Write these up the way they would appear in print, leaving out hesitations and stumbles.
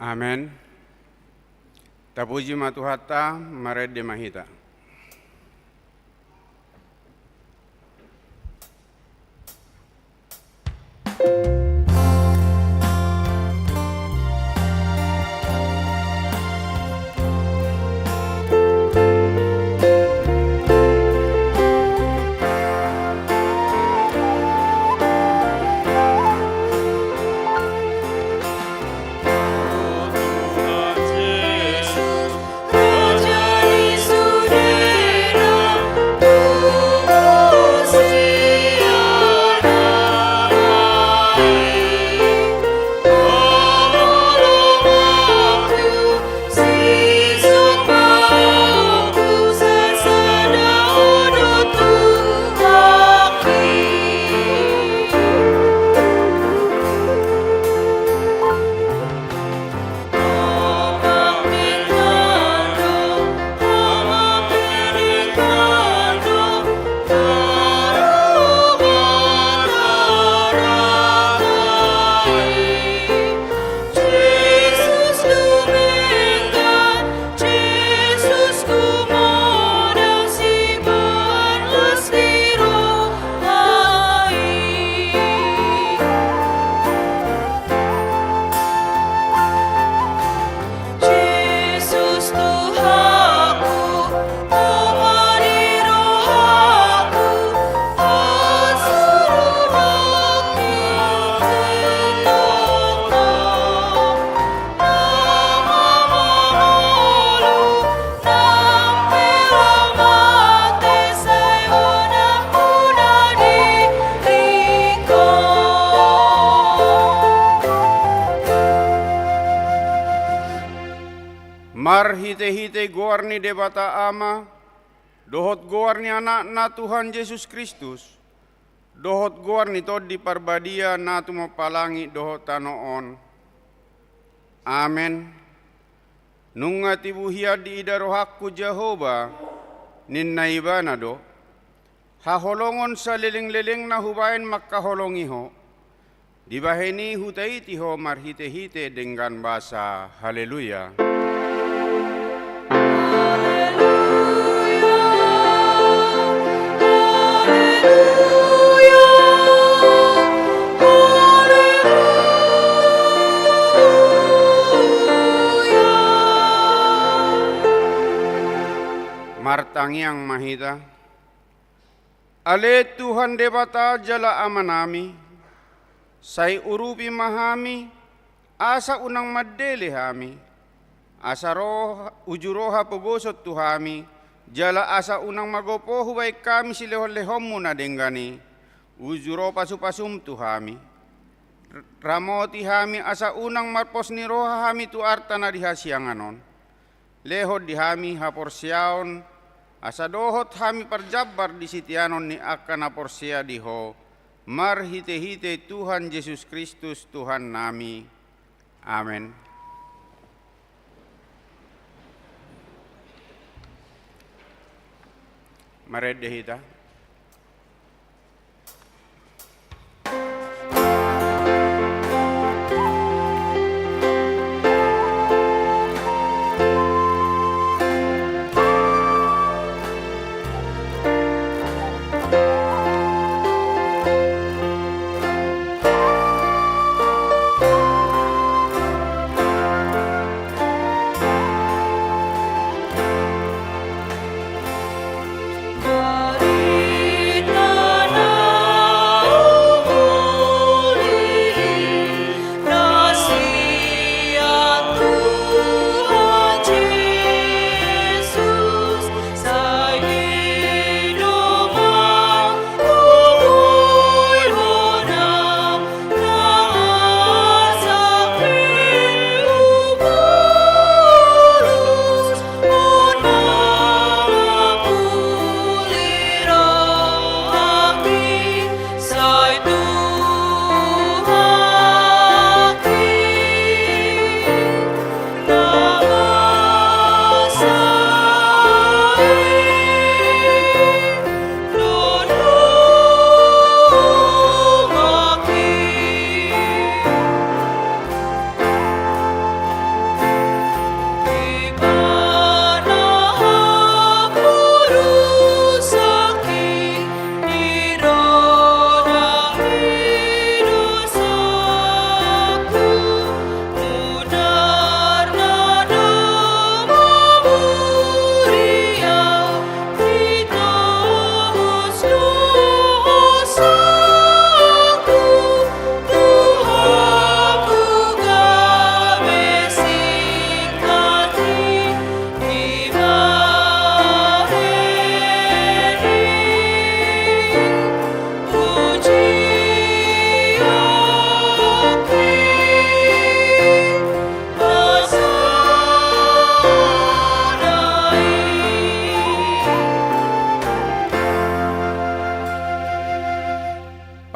Amen. Tapuji matuhatta marede mahita. Mar hite-hite goarni debata ama, dohot goarni anak na Tuhan Yesus Kristus, dohot goarni tod di parbadia na tumapalangi dohot tanoon. Amen. Nunga tibuhia di idarohakku Jehova, ninnaiba na do, haholongon sa liling-liling na hubain makaholongiho, dibaheni hutaitiho marhite-hite dengan basa. Haleluya. Martangiang mahita, ale Tuhan debata jala amanami, say urupi mahami, asa unang maddele hami, asa ujuroha pugosot tuhami, jala asa unang magopo huway kami silehon-lehom muna denggani, ujuro pasu-pasum tuhami. Ramoti hami asa unang marpos ni roha hami tu arta na dihasyanganon, lehod di hami haporsyaon, asa dohot hami parjabar di sitianon ni akan aporsya diho, marhite-hite Tuhan Yesus Kristus Tuhan nami. Amen. Marede hita. Mari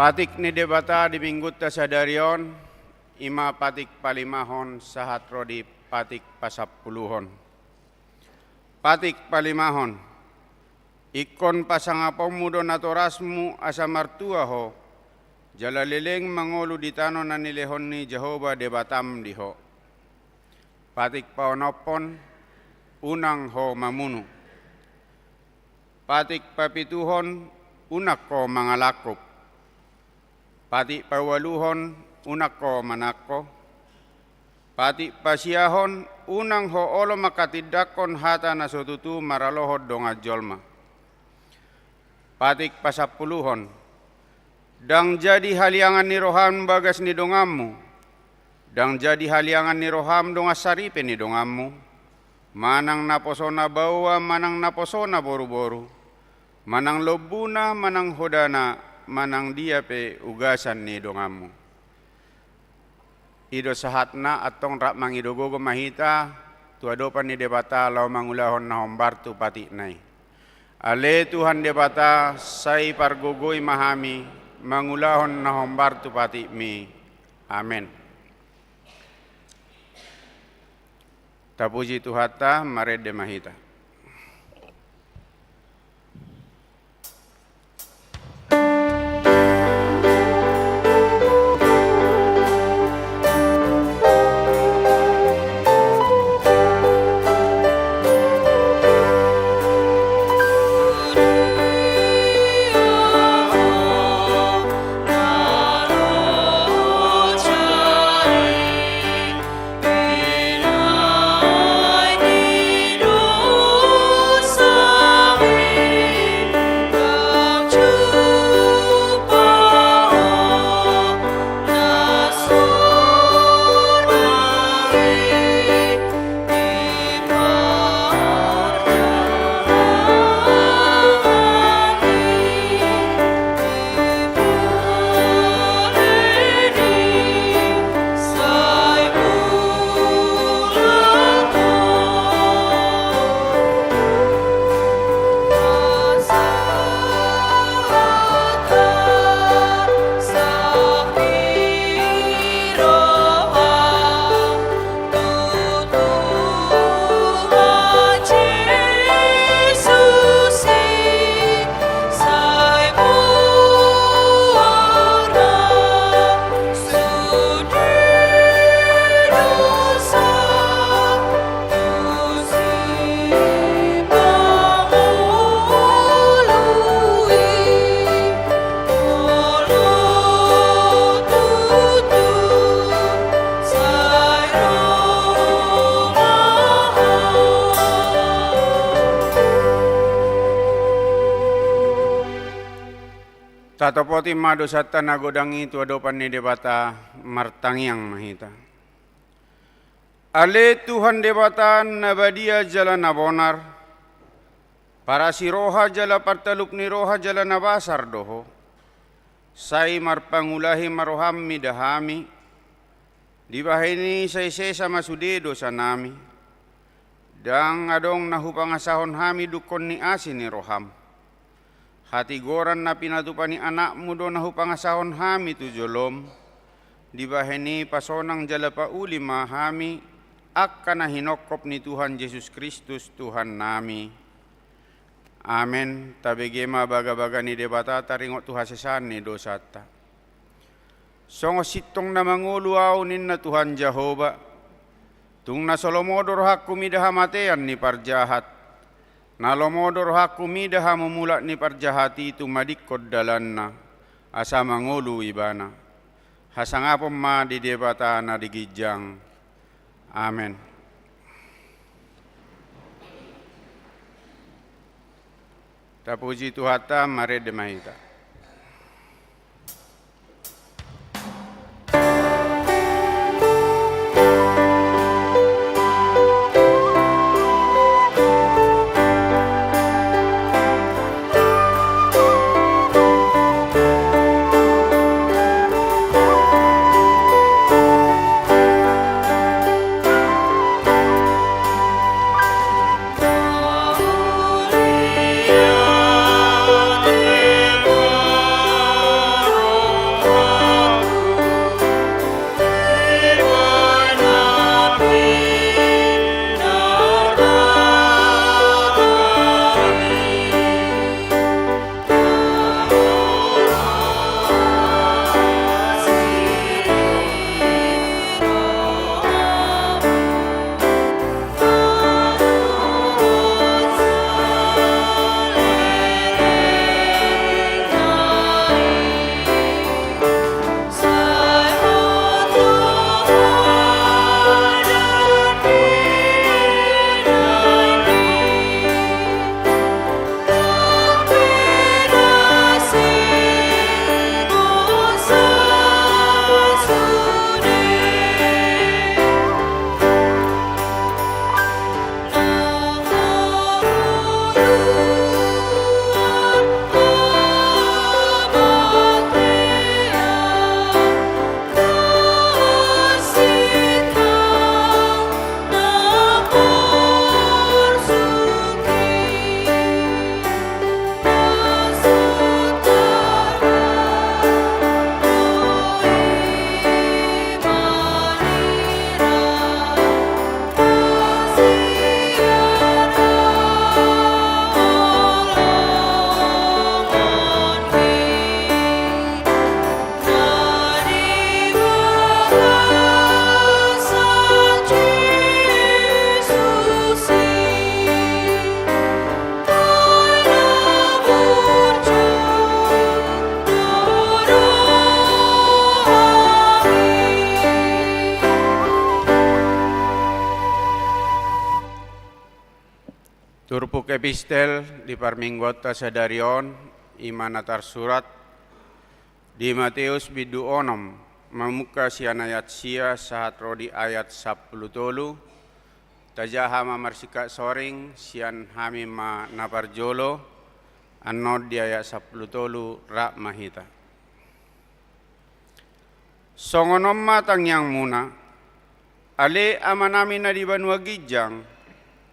Patik ni debata di minggu tasadarion, ima patik palimahon sahat rodi patik pasapuluhon. Patik palimahon, ikon pasangapong mudo natorasmu asa martua ho, jalalileng mangolu di tano na nilehon ni Jehovah debatam diho. Patik paonopon, unang ho mamunu. Patik papituhon, unak ko mangalakop. Patik pawaluhon, unak ko manakko. Patik pasiyahon, unang ho olo makatidakon hata na sotutu maralohod donga jolma. Patik pasapuluhon, dang jadi haliangan ni roham bagas ni dongammu. Dang jadi haliangan ni roham donga saripe ni dongammu. Manang naposona bawa, manang naposona boru-boru. Manang lobuna, manang hodana, manang dia pe ugasan ni dongammu. Ido sahatna atong rak mangidogogo mahita, tuadopan ni debata lau mangulahon na hombartu patik nai. Ale Tuhan debata sai pargogoi mahami, mangulahon na hombartu patik mi. Amen. Tapuji Tuhata marede mahita. Tatopoti madosata nagodangi tuadopan ni debata martangiang mahita. Ale Tuhan debata nabadia jala nabonar, para si roha jala partalup ni roha jala nabasar doho, say marpangulahi maroham midahami, dibahini say sesa masudedo sa nami, dang adong nahupangasahon hami dukon ni asin ni roham. Hati goran na pinatupan ni anakmu do na hupangasahon hami tu jolom. Di baheni pasonang jala pauli mahami. Akka na hinokop ni Tuhan Yesus Kristus Tuhan nami. Amen. Tabegema baga-baga ni debata taringot tu hasesan ni dosata. Songo sitong na manguluaw nin na Tuhan Jehovah. Tung na solomodor hakumidaha matean ni parjahat. Nalomodor hakumida hamumulak ni parjahati itu madikod dalanna asa mangulu ibana. Hasangapom ma di debata na digijang. Amen. Tapuji Tuhata marede mahita. Turpuk epistel di parminggota sadarion imanatar surat di Matius bidu onom mamuka sian ayat sia sahat rodi ayat 10 tolu tajaha mamarsika soring sian hami ma naparjolo anod di ayat 10 tolu rak mahita. Songonom matang yang muna ale amanami na di Banua Gijang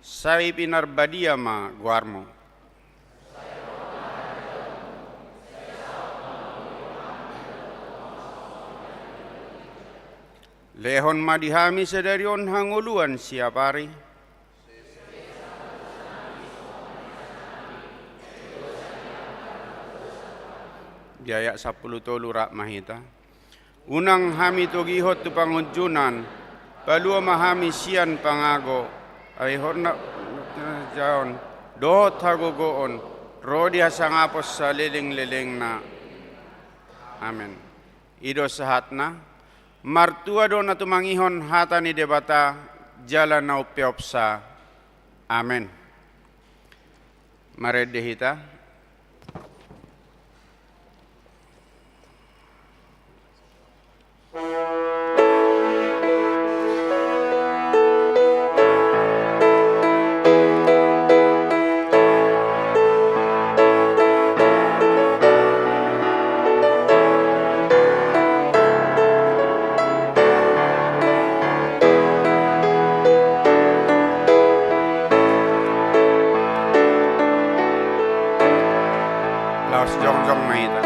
sai pinarbadia ma guarmo. Lehon madihami sedarion hanguluan siapari. Di ayat 10 tolu rak mahita. Unang hami togihot tu pangunjunan, palua mahami sian pangago, ay horna jaon, dohot hagogoon, rodi hasangapos sa liling-liling na. Amen. Ido sahatna, martua do na tumangihon hata ni debata, jalan na upiopsa. Amen. Maredehita. Laos jong-jong mahita.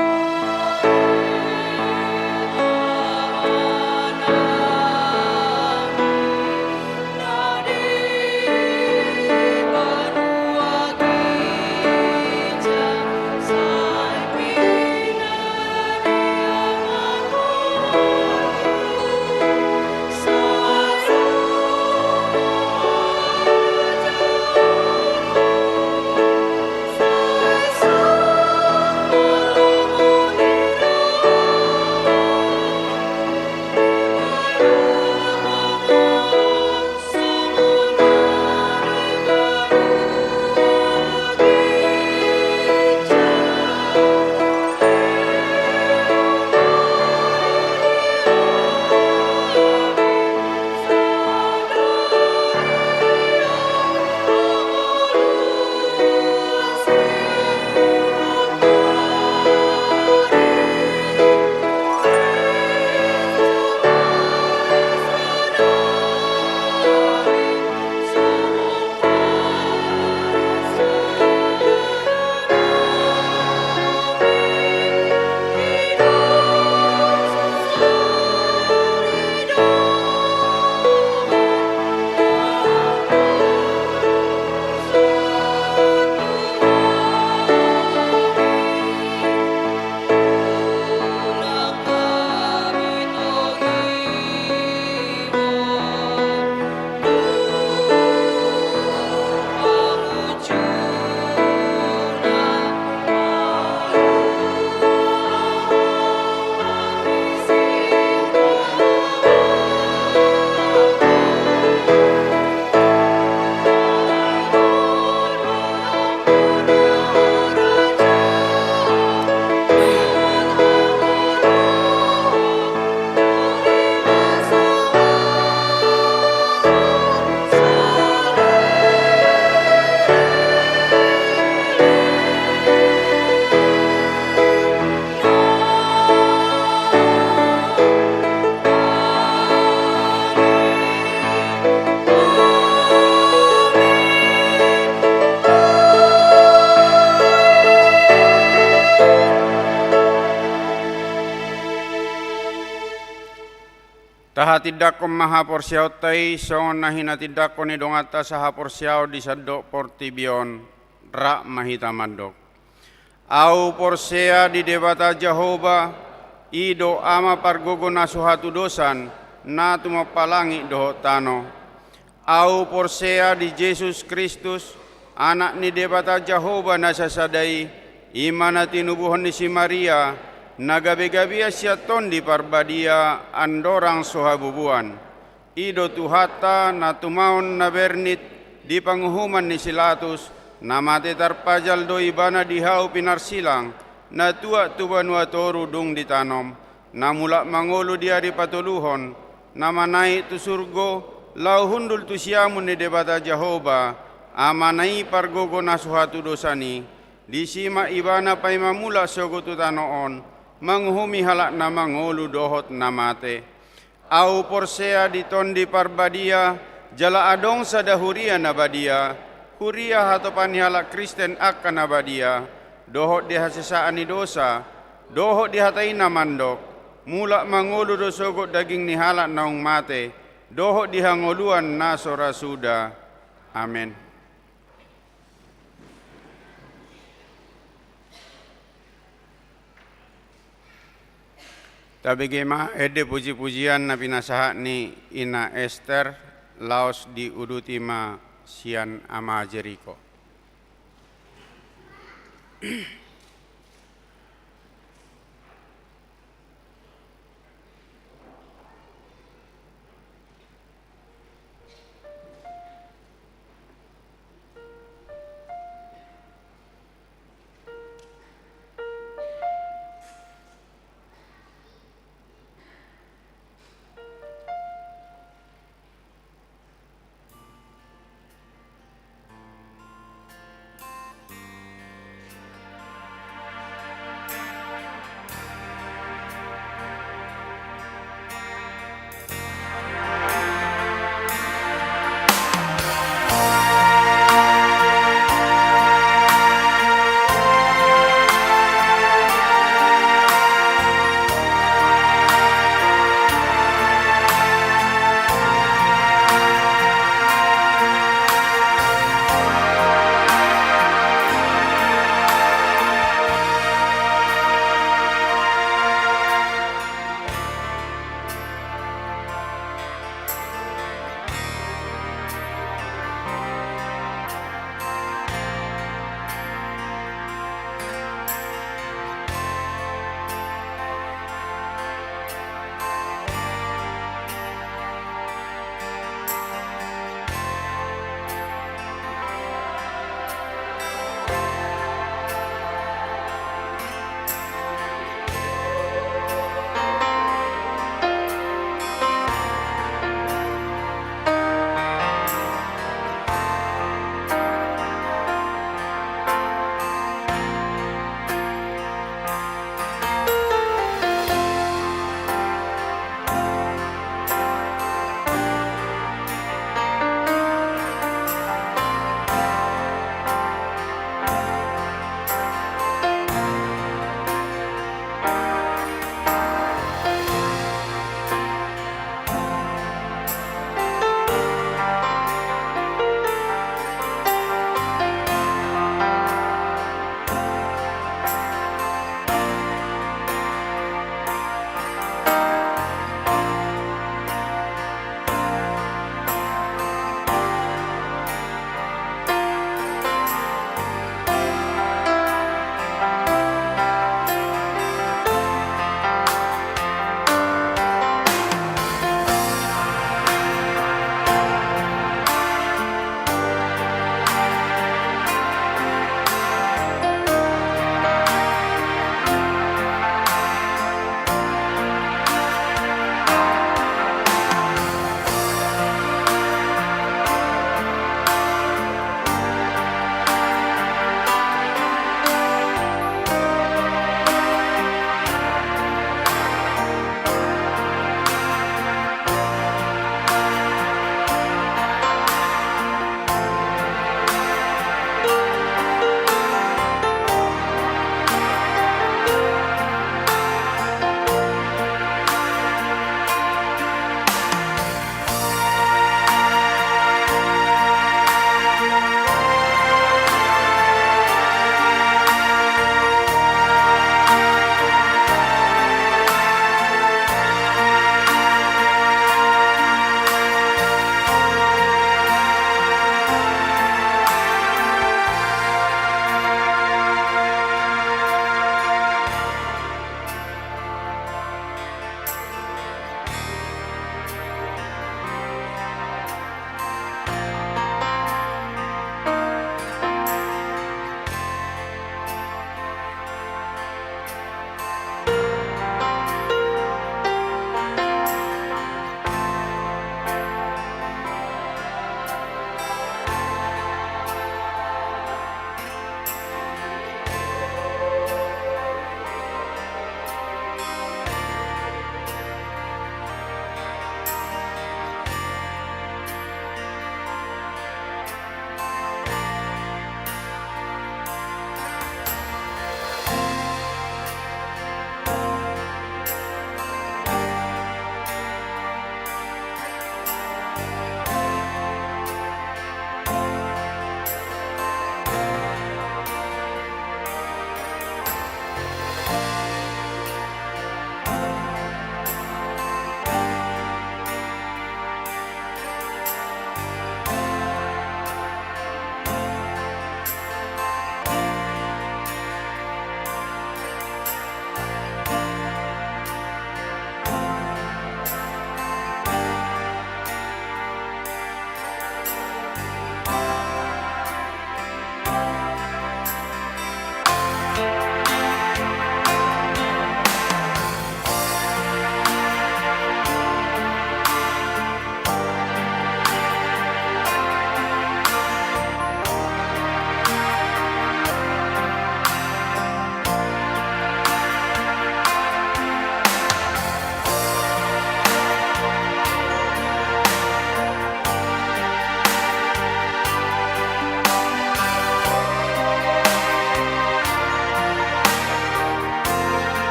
Taha tidak ko maha porsiaw tay songon na hinatidak ko ni dongata sa haporsiaw di sadok portibion ra mahita mandok. Au porsea di debata Jehovah ido ama pargogo na suhatu dosan na tumapalangi doho tano. Au porsea di Jesus Kristus anak ni debata Jehovah na sasadai imana tinubuhon ni si Maria nagabi-gabi siya ton di parbadia andorang sohabubuan. Ido tuhata na tumaon na bernit di panguhuman ni Silatus namate tarpajal do ibana dihau pinarsilang, na tua tuban watoru dung ditanom, namula mangolo diari patuluhon, namanai tu surgo, lau hundul tu siamun ni debata Jehova, amanai pargogo nasuhatu dosani, disima ibana pai mamula sogo tu tanoon, manghumi halak na mangolu dohot namate. Au porsea ditondi parbadia, jala adong sadahuria nabadia, huria hatopan halak Kristen akan nabadia, dohot dihasesaani dosa, dohot dihatai namandok, mula mangolu dosogot daging ni halak naung mate, dohot dihangoluan nasora suda. Amin. Tabigema ede puji-pujian na pinasaha ni Ina Esther laos di udutima sian ama Jericho.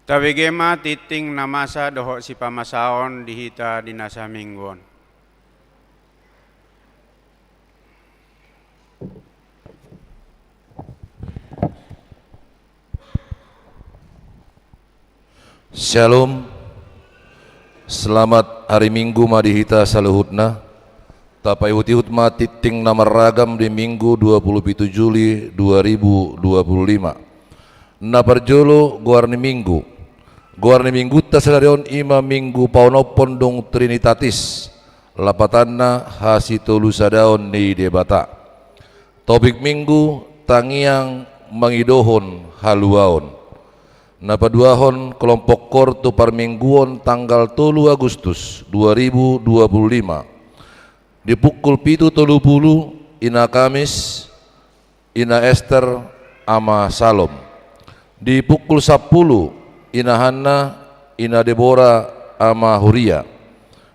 Tabegema titing na masa doho si pamasaon dihita dinasa minggon. Shalom. Selamat hari Minggu madihita saluhutna. Tapai hutihut titing nama ragam di Minggu 27 Juli 2025. Naparjolo guarni Minggu. Guarni Minggu tasadarion ima Minggu paunopon dong Trinitatis. Lapatanna hasito lusadaon ni debata. Topik Minggu tangiang mangidohon haluaon. Napaduahon kelompok korto parmingguon tanggal 3 Agustus 2025 di pukul 7.30 ina Kamis ina Esther ama Salom, di pukul 10 ina Hanna ina Deborah ama Huria,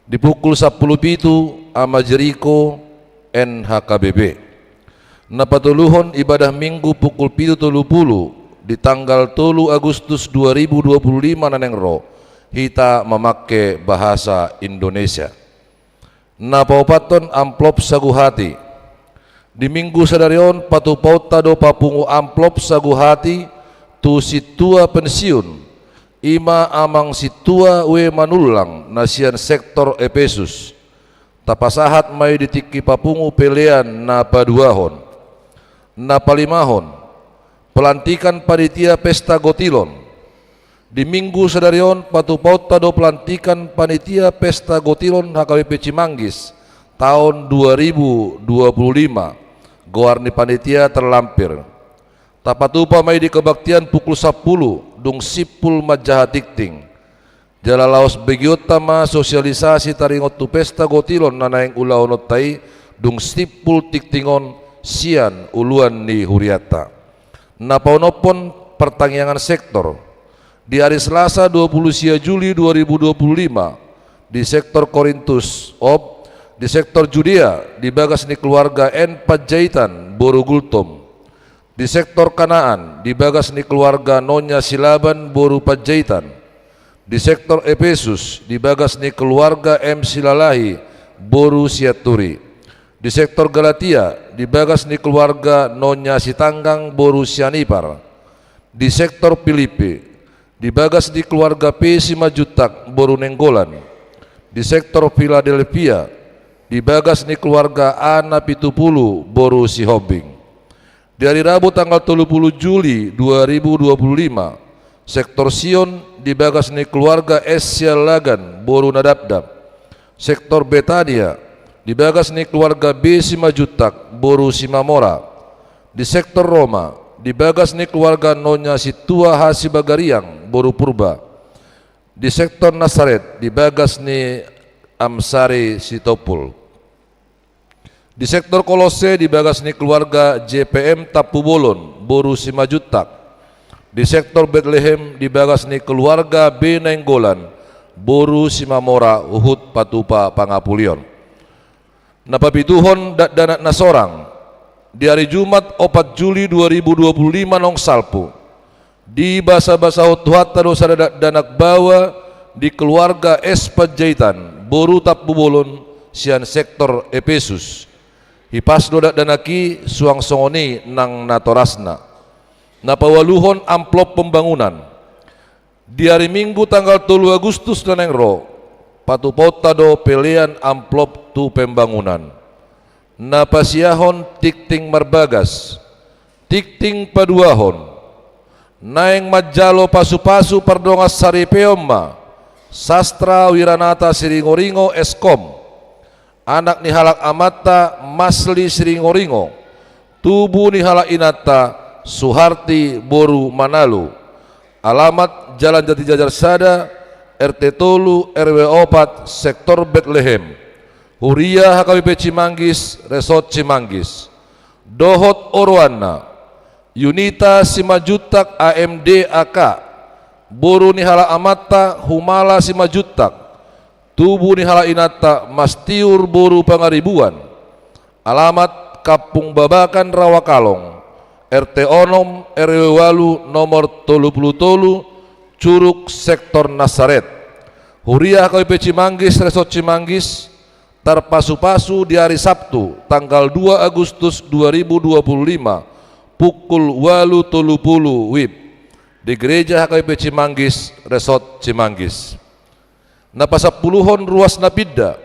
di pukul 10.07 ama Jericho NHKBB. Napatuluhon ibadah minggu pukul 7.30 di tanggal 3 Agustus 2025 nanengro hita memakai bahasa Indonesia. Napaupaton amplop saguhati di minggu sadarion patupauta do papungu amplop saguhati tu situa pensiun ima amang situa we manulang nasian sektor Efesus tapasahat may ditiki papungu pelean na paduahon na palimahon pelantikan panitia pesta gotilon. Di minggu sadarion patupauta do pelantikan panitia pesta gotilon HKBP Cimanggis tahun 2025 goarni panitia terlampir. Tapatupa may di kebaktian pukul 10 dung sipul majahatikting. Jala laos begiotama sosialisasi taringot tu pesta gotilon nanaing ulaonot tai dung sipul tiktingon sian uluan ni huriata. Napaunopon pertangyangan sektor di hari Selasa 20 Juli 2025 di sektor Korintus di sektor Judea di bagas ni keluarga N Pajaitan Boru Gultom, di sektor Kanaan di bagas ni keluarga Nonya Silaban Boru Pajaitan, di sektor Efesus di bagas ni keluarga M Silalahi Boru Siaturi, di sektor Galatia di bagas ni keluarga Nonya Sitanggang Boru Sianipar, di sektor Filipi di bagas di keluarga P Simajutak Boru Nenggolan, di sektor Philadelphia di bagas ni keluarga Ana Pitupulu Boru Sihobing. Di hari Rabu tanggal 30 Juli 2025 sektor Sion di bagas ni keluarga S Sialagan Boru Nadabdab, sektor Betania di bagas ni keluarga B Simajutak Boru Simamora, di sektor Roma di bagas ni keluarga Nonya Situa Hasibagariang Boru Purba, di sektor Nasaret di bagas ni Amsari Sitopul, di sektor Kolose di bagas ni keluarga JPM Tapubolon Boru Simajutak, di sektor Bethlehem di bagas ni keluarga B Nenggolan Boru Simamora Uhud Patupa Pangapulion. Napapituhon danak nasorang di hari Jumat 4 Juli 2025 nong salpu di basa-basa tuhat dosa danak bawa di keluarga S Pajaitan Boru Tapubolon sian sektor Efesus hipas dodak danaki suang songoni nang natorasna napawaluhon amplop pembangunan di hari Minggu tanggal 3 Agustus nanengro patupauta do pelean amplop tu pembangunan napasiahon tikting marbagas tikting paduahon naeng majalo pasu-pasu pardongas saripeomma sastra wiranata siringoringo eskom anak ni halak amata masli siringoringo tubuh ni halak inata Suharti Boru Manalu, alamat Jalan Jati Jajar Sada RT Tolu RW 4 sektor Bethlehem, Huria HKBP Cimanggis Resort Cimanggis, Dohot Orwana Yunita Simajutak AMD AK Boru Nihala Amata Humala Simajutak Tubuh Nihala Inata Mastiur Boru Pangaribuan, alamat Kapung Babakan Rawakalong RT Onom RW Walu nomor 30 Tolu Curug Sektor Nasaret, Huria KWP Cimanggis, Resort Cimanggis, terpasu-pasu di hari Sabtu tanggal 2 Agustus 2025 pukul 8.30 WIB di Gereja HKBP Cimanggis, Resort Cimanggis. Napasapuluhon ruas napidda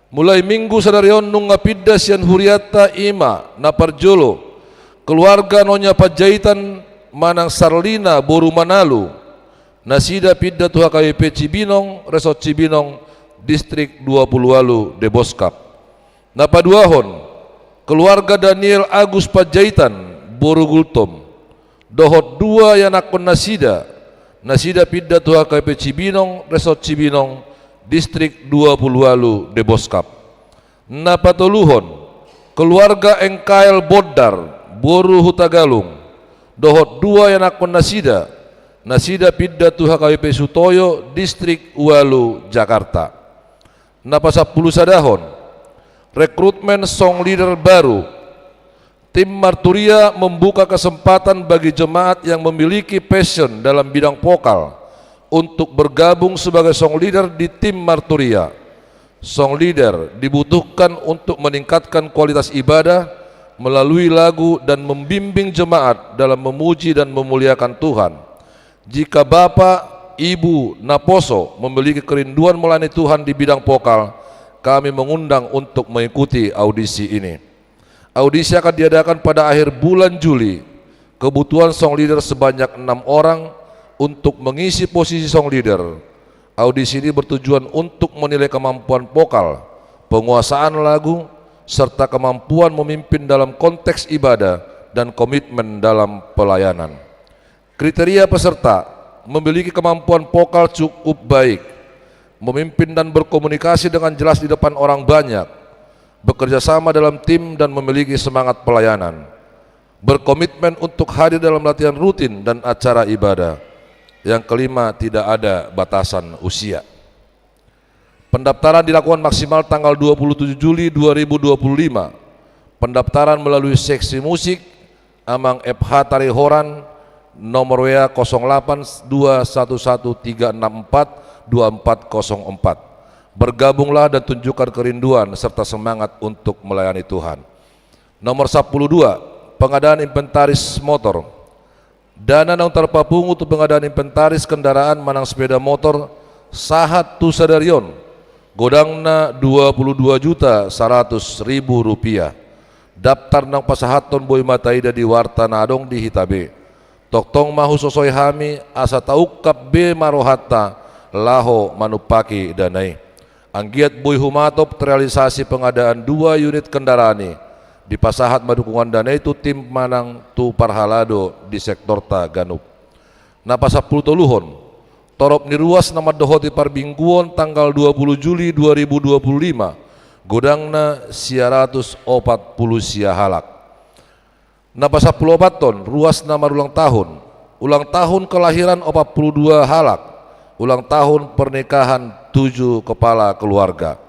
mulai minggu sadarion nung napidda sian huriata ima naparjolo keluarga Nonya Pajaitan Manang Sarlina Boru Manalu nasida pidda tu HKBP Cibinong, Resort Cibinong, Distrik 20 Deboskap. Napaduahon keluarga Daniel Agus Pajaitan Boru Gultom dohot dua yang akon nasida pidda tu HKBP Cibinong, Resort Cibinong, Distrik 20 Deboskap. Napatuluhon keluarga Engkael Bodar Boru Hutagalung dohot dua yang akon nasida pidda tu HKBP Sutoyo, Distrik Walu, Jakarta. Napasapuluh sadahon rekrutmen song leader baru. Tim Marturia membuka kesempatan bagi jemaat yang memiliki passion dalam bidang vokal untuk bergabung sebagai song leader di tim Marturia. Song leader dibutuhkan untuk meningkatkan kualitas ibadah melalui lagu dan membimbing jemaat dalam memuji dan memuliakan Tuhan. Jika Bapak, Ibu, Naposo memiliki kerinduan melayani Tuhan di bidang vokal, kami mengundang untuk mengikuti audisi ini. Audisi akan diadakan pada akhir bulan Juli. Kebutuhan song leader sebanyak 6 orang untuk mengisi posisi song leader. Audisi ini bertujuan untuk menilai kemampuan vokal, penguasaan lagu, serta kemampuan memimpin dalam konteks ibadah dan komitmen dalam pelayanan. Kriteria peserta: memiliki kemampuan vokal cukup baik, memimpin dan berkomunikasi dengan jelas di depan orang banyak, bekerja sama dalam tim dan memiliki semangat pelayanan, berkomitmen untuk hadir dalam latihan rutin dan acara ibadah. Yang kelima, tidak ada batasan usia. Pendaftaran dilakukan maksimal tanggal 27 Juli 2025. Pendaftaran melalui seksi musik Amang FH Tarihoran, nomor WA 082113642404. Bergabunglah dan tunjukkan kerinduan serta semangat untuk melayani Tuhan. Nomor 12, pengadaan inventaris motor. Dana yang terpapung untuk pengadaan inventaris kendaraan manang sepeda motor sahat tu sadarion godangna 22.100.000 rupiah. Daftar nang pasahaton boy mataida di warta nadong di hitabe. Toktong mahu sosoi hami asa taukap be marohata laho manupaki danai. Anggiat boy humatop terrealisasi pengadaan 2 unit kendaraan di pasahat madukungan danai itu tim manang tu parhalado di sektor ta ganup. Napasapul toluhon torop niruas nama dohoti parbingguon tanggal 20 Juli 2025 godangna 140 sia halak. Napasapul obaton ruas nama ulang tahun kelahiran 42 halak, ulang tahun pernikahan 7 kepala keluarga.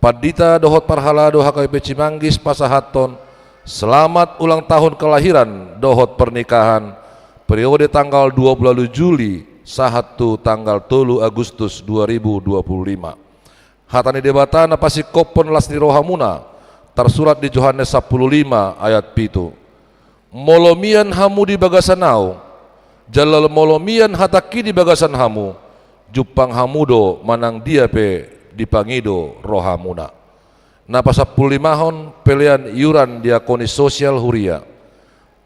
Padita dohot parhalado HKBP Cimanggis pasahaton selamat ulang tahun kelahiran dohot pernikahan periode tanggal 20 Juli sahatu tanggal 3 Agustus 2025. Hatani debatana pasikopon lasni rohamuna tersurat di Yohanes 15 ayat 7. Molomian hamu di bagasanau jalal molomian hataki di bagasan hamu jupang hamudo manang diape dipangido rohamuna. Napasapulimahon pelian iuran diakoni sosial huria.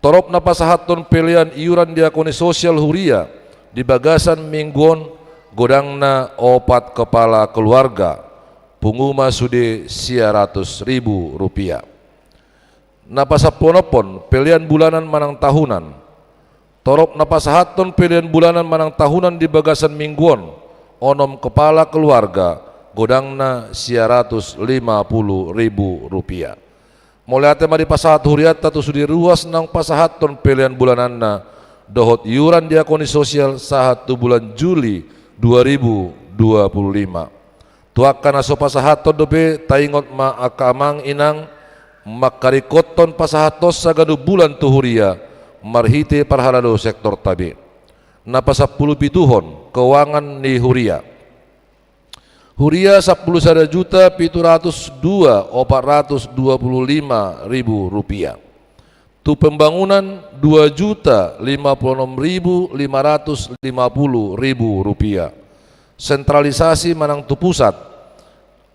Torop napasahaton pelian iuran diakoni sosial huria di bagasan mingguon godangna 4 kepala keluarga punguma sude 100.000 rupiah. Napasaponopon pelian bulanan manang tahunan. Torop napasahaton pelian bulanan manang tahunan di bagasan mingguon onom kepala keluarga godangna 150.000 rupiah. Mulai tema di pasahat huriat tatu sudi ruas nang pasahaton pelian bulananna dohot iuran diakoni sosial sahatu bulan Juli 2025. Tuakan aso pasahaton dobe taingot ma akamang inang makarikoton pasahatos sagadu bulan tuhuria marhite parhalado sektor tabi. napa 10 pituhon keuangan ni Huria. Huria 10 juta 702.425.000 rupiah. Tu pembangunan 2.056.550.000 rupiah. Sentralisasi manang tu pusat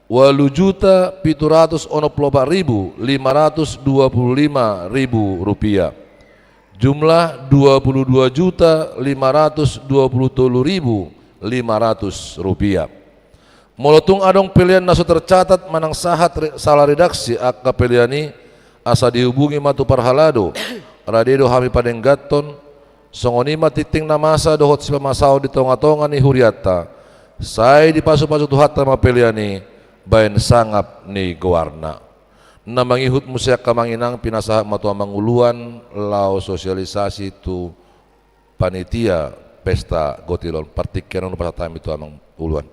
8.764.525.000 rupiah. Jumlah 22.523.500 rupiah. Molotung adong pilihan naso tercatat manang sahat salah redaksi akka pilihan asa dihubungi matu parhalado radedo hami padenggaton songonima titing namasa dohot si pamasao di tonga-tonga ni Huriata say di pasu-pasu tuhata mapeliani bayan sangap ni Gowarna na mangihut musyak kamanginang pinasahak matua manguluan lao sosialisasi tu panitia pesta gotilon partikiran no pasatami tu amang uluan.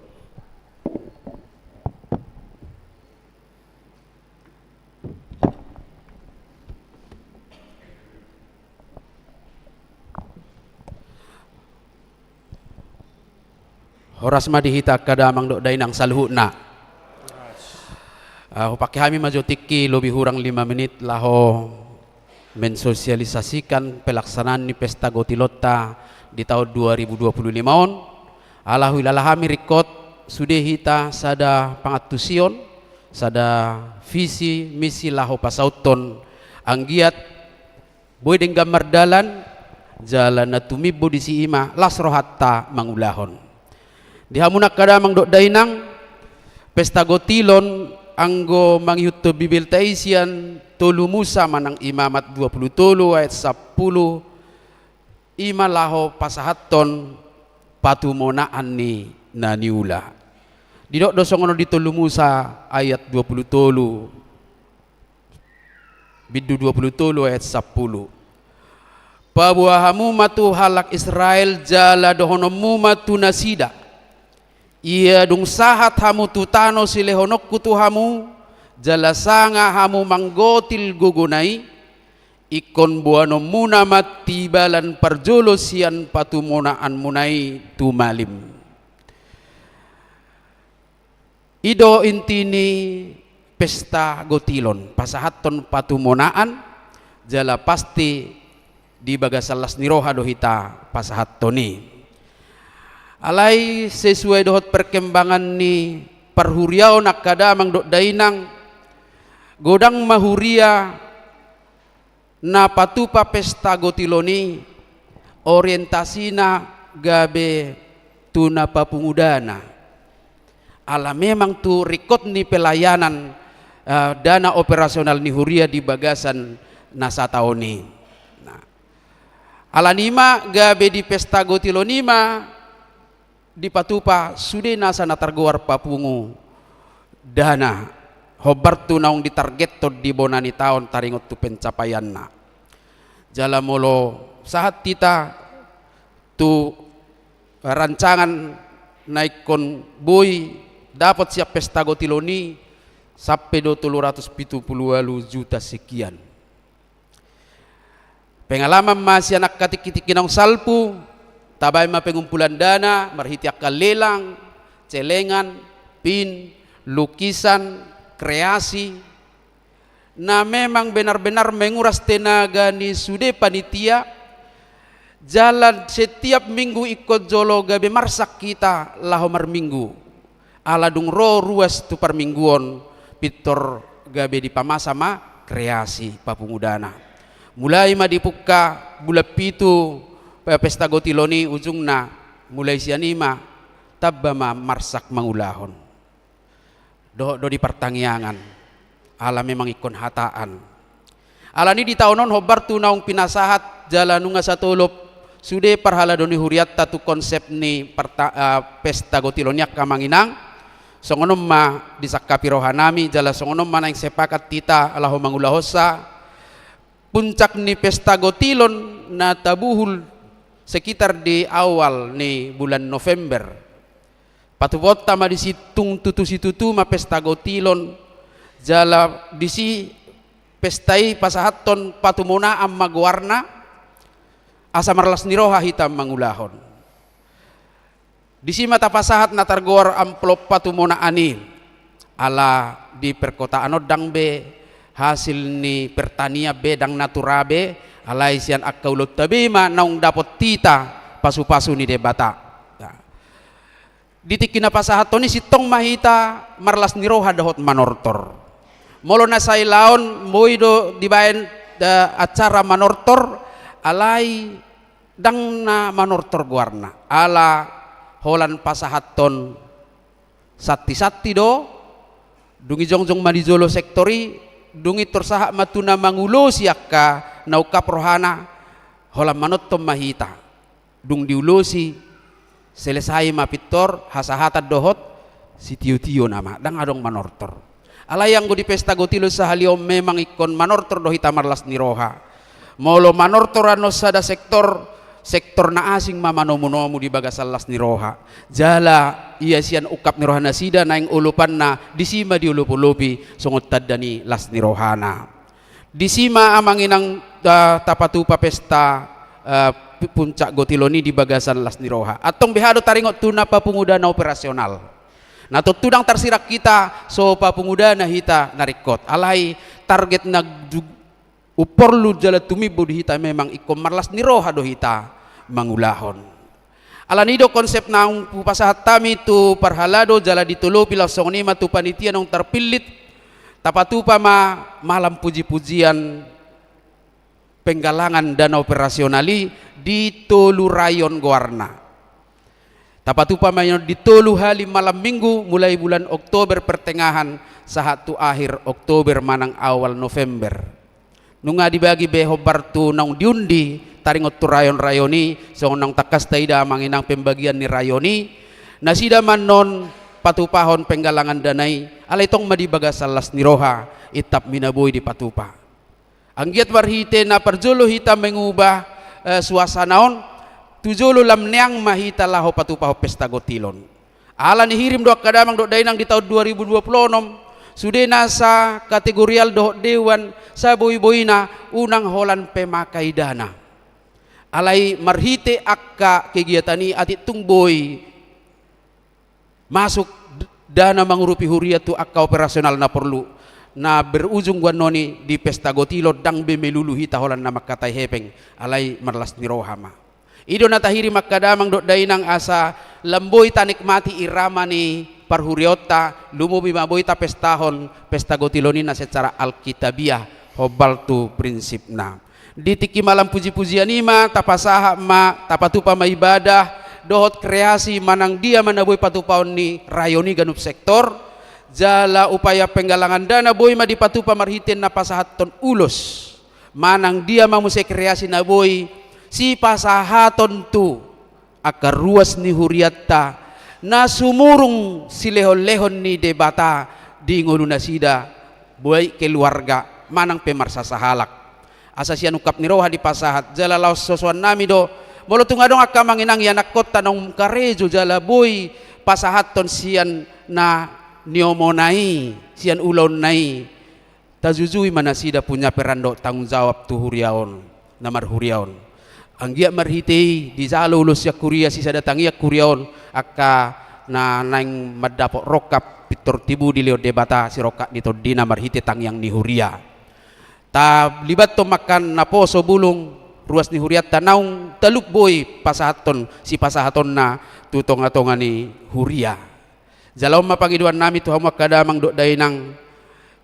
Horas madihita kadamang dok dainang saluhna. Pakai kami maju tiki lebih kurang 5 menit laho mensosialisasikan pelaksanaan ni pesta Gotilota di tahun 2025 on. Alhamdulillah kami rekod sudah hita sada pangatusion sada visi misi laho pasauton anggiat boy deng gambar dalan jalan natumibo di si ima lasrohatta mangulahon. Di hamunak kadamang dok dainang pesta Gotilon anggo manghut to bibil taisian tolu Musa manang imamat 20 tolu ayat 10 ima laho pasahaton patumonaan ni naniula. Di dok dosongono di tolu Musa ayat 20 tolu bidu 20 tolu ayat 10 pabuahamu matu halak Israel jala dohonomu matu nasida ia dung sahat hamu tutano silehonok kutu hamu jalasanga hamu manggotil gugunai ikon buano muna mati balan parjolo sian patumonaan munai tumalim. Ido intini pesta Gotilon pasahaton patumonaan jala pasti di bagasalas niroha dohita pasahatoni. Alai sesuai dohot perkembangan ni perhuriau nak kadamang dok dainang godang mahuria na patupa pesta Gotiloni orientasina gabe tuna papungudana ala memang tu rekod ni pelayanan dana operasional ni huria di bagasan nasataoni. Nah, ala nima gabe di pesta Gotilonima di patupa sudah nasa natarguar papungu dana hobar tu naung ditarget to di bonani tahun taringot tu pencapaian na jala molo saat kita tu rancangan naikon boy dapat siap pesta Gotiloni sampai 270 juta sekian. Pengalaman masih anak katik-kitik kinong salpu tabay mapengumpulan dana, marhitiak lelang, celengan, pin, lukisan, kreasi, na memang benar-benar menguras tenaga ni sude panitia, jalan setiap minggu ikut jolo gabe marsak kita lahomar minggu, aladung ro ruas tu permingguon, pitor gabe di pamasama kreasi papungudana. Mulai madipuka bulan pitu pesta Gotiloni ujungna mulai sianima tabbama marsak mangulahon do di pertangyangan ala memang ikon hataan ala ni di tahunon hobar tu naung pinasahat jalanunga satulop sude parhala doni huriat tatu konsep ni pesta Gotiloniak kamanginang songonom ma disakapi rohanami jala songonom mana yang sepakat tita alaho mangulahosa puncak ni pesta Gotilon na tabuhul sekitar di awal nih bulan November patupot tama di situng tutu ma pesta Gotilon jala disi pestai pasahaton patumona amma Gowarna asa marlas niroha hitam mangulahon Di sima tapasahat na targor amplop patumona ani ala di perkotaan odang be hasil ni pertania be dang naturabe alai sian akkaulot tabima naung dapot tita pasu-pasu ni debata. Ditik kinapasahat to ni sitong mahita marlas niroha dahot manortor. Molo na say laon moido dibayan acara manortor alai dang na manortor guarna ala holan pasahaton sati-sati do dungi jongjong manijolo sektori dungi torsaha matuna mangulo siakka nauka prohana holan manottom mahita dung diulosi selesai mapitor hasahata dohot si tio-tio nama dang adong manortor alayang go di pesta gotilo sa haliom memang ikon manortor do hita marlas niroha molo manortor ano sada sektor na asing mamanomunomu di bagasalas ni roha jala iya sian ukap ni rohana sida na yung ulupan na disima di ulup-ulupi sungot tadda ni las ni rohana disima amangin ang tapatupa pesta puncak gotiloni di bagasan las ni roha atong bihado taringot tuna papunguda na operasional natutudang tarsirak kita so papunguda na hita narikot alay target na uporlu jala tumibo di hita memang ikom marlas ni roha do hita mangulahon. Alanido konsep ng pupasahat tami tu parhalado jala ditulo pilasong ni matu panitia nung terpilit tapatupa malam puji-pujian penggalangan dan operasionali di tolu rayon Goarna. Tapatupa mayon di tolu hali malam minggu mulai bulan Oktober pertengahan sahatu akhir Oktober manang awal November. Nunga dibagi beho bartu nang diundi taringot tu rayon-rayoni so nang takas taida manginang pembagian ni rayoni nasida man non patupahon penggalangan danai alay tong madibaga salas ni roha itap minaboy di patupa anggiat warhite na parjolo hita mengubah suasanaon tujolo lamneang mahita laho patupaho pesta gotilon ala ni hirim do kadamang do dainang di tahun 2026 sudah nasa kategorial do dewan sa boy-boy na unang holan pemakai dana alay marhite akka kegiatani atit tungboy masuk dana mangurupi huriyat tu akka operasional na perlu na berujung guanoni di pesta gotilo dang bemelulu hita holan na makatay hepeng alay marlas ni rohama ido na tahiri makadamang do dainang asa lamboy tanikmati irama ni parhuriota lumubi maboy ta pestahon pesta gotiloni na secara alkitabiah hobal tu prinsip na ditiki malam puji-pujian ima tapasaha ma tapatupa maibadah dohot kreasi manang dia manaboy patupaon ni rayoni ganup sektor jala upaya penggalangan dana boy ma dipatupa marhiten na pasahaton ulos manang dia mamusay kreasi na boy si pasahaton tu akar ruas ni huriatta na sumurung si lehon-lehon ni debata di nguluna sida boy keluarga manang pemarsasahalak asasian ukap ni roha di pasahat jala laos sosuan nami do molo tungadong akka manginang yanakot tanong karejo jala boy pasahaton sian na niomonai sian ulon nai tajujui manasida punya perando tanggung jawab tu huriaon namar huriaon anggia marhitei di jalo ulos ya kuria sisa datang ya kuriaon akka na nang madapok rokap pitor tibu di leo debata si rokap dito dina marhite tang yang ni huria ta libat to makan naposo bulung ruas ni huriat tanaung taluk boy pasahaton si pasahaton na tutong-atongan ni huria jalaw mapangiduan nami tu hamak kadamang do dainang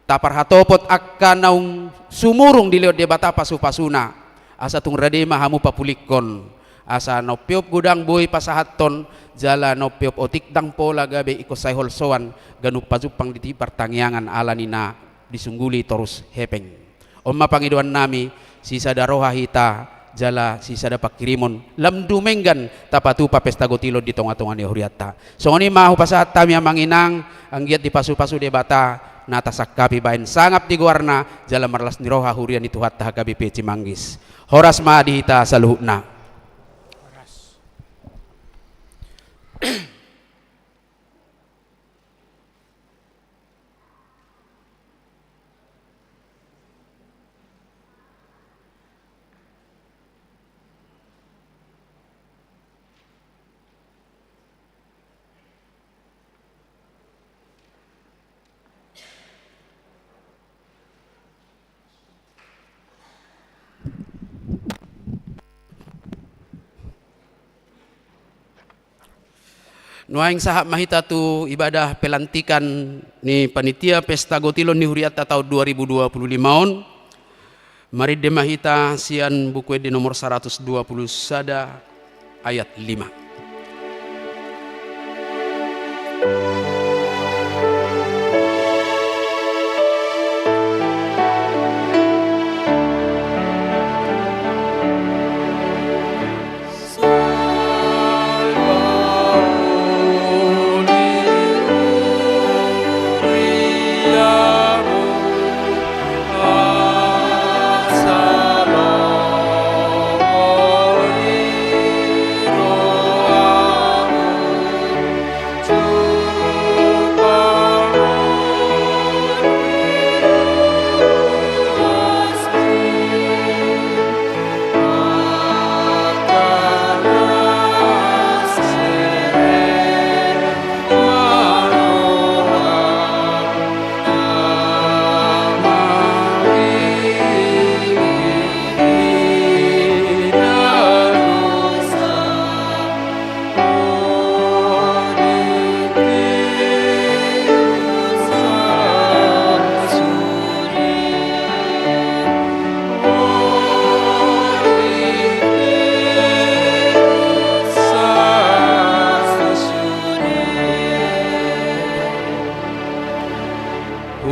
tapar hatopot akka naung sumurung di leo debata pasu-pasuna asa tung radema hamu papulikon asa nopiop gudang boy pasahaton jala nopiop otik dang pola gabe ikosay holsoan ganup pajupang di pertangyangan ala nina disungguli terus hepeng Oma pangiduan nami sisa daroha hita jala sisa dapat kirimon lam dumenggan tapatupa pesta gotilo di tonga-tonga ni huriata so ngoni mahu pasahat tami manginang anggiat di pasu-pasu debata nata sakkapi bain sangap di guarna jala marlas ni roha hurian itu hatta hakabi peci manggis horas ma di hita saluhna Nuaing sahab mahita tu ibadah pelantikan ni panitia Pesta Gotilon ni Huriata tahun 2025 on. Mari demahita sian buku di nomor 120 sada ayat 5.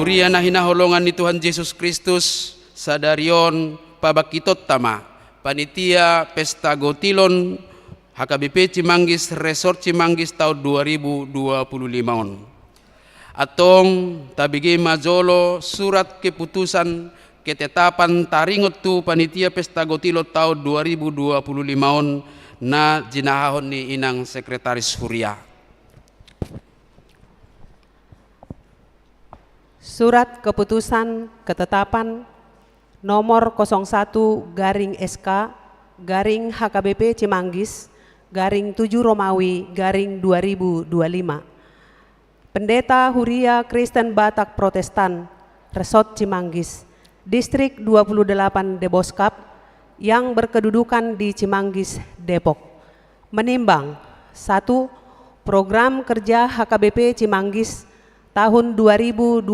Huria na hinaholongan ni Tuhan Yesus Kristus sadarion pabakitot tama panitia Pesta Gotilon HKBP Cimanggis Resort Cimanggis tahun 2025 on. Atong tabigi majolo surat keputusan ketetapan taringot tu panitia Pesta Gotilon tahun 2025 on na jinahahon ni inang sekretaris Huria. Surat Keputusan Ketetapan nomor 01/SK/HKBP Cimanggis /7 Romawi /2025. Pendeta Huria Kristen Batak Protestan Resort Cimanggis Distrik 28 Deboskap yang berkedudukan di Cimanggis, Depok menimbang 1. Program kerja HKBP Cimanggis tahun 2025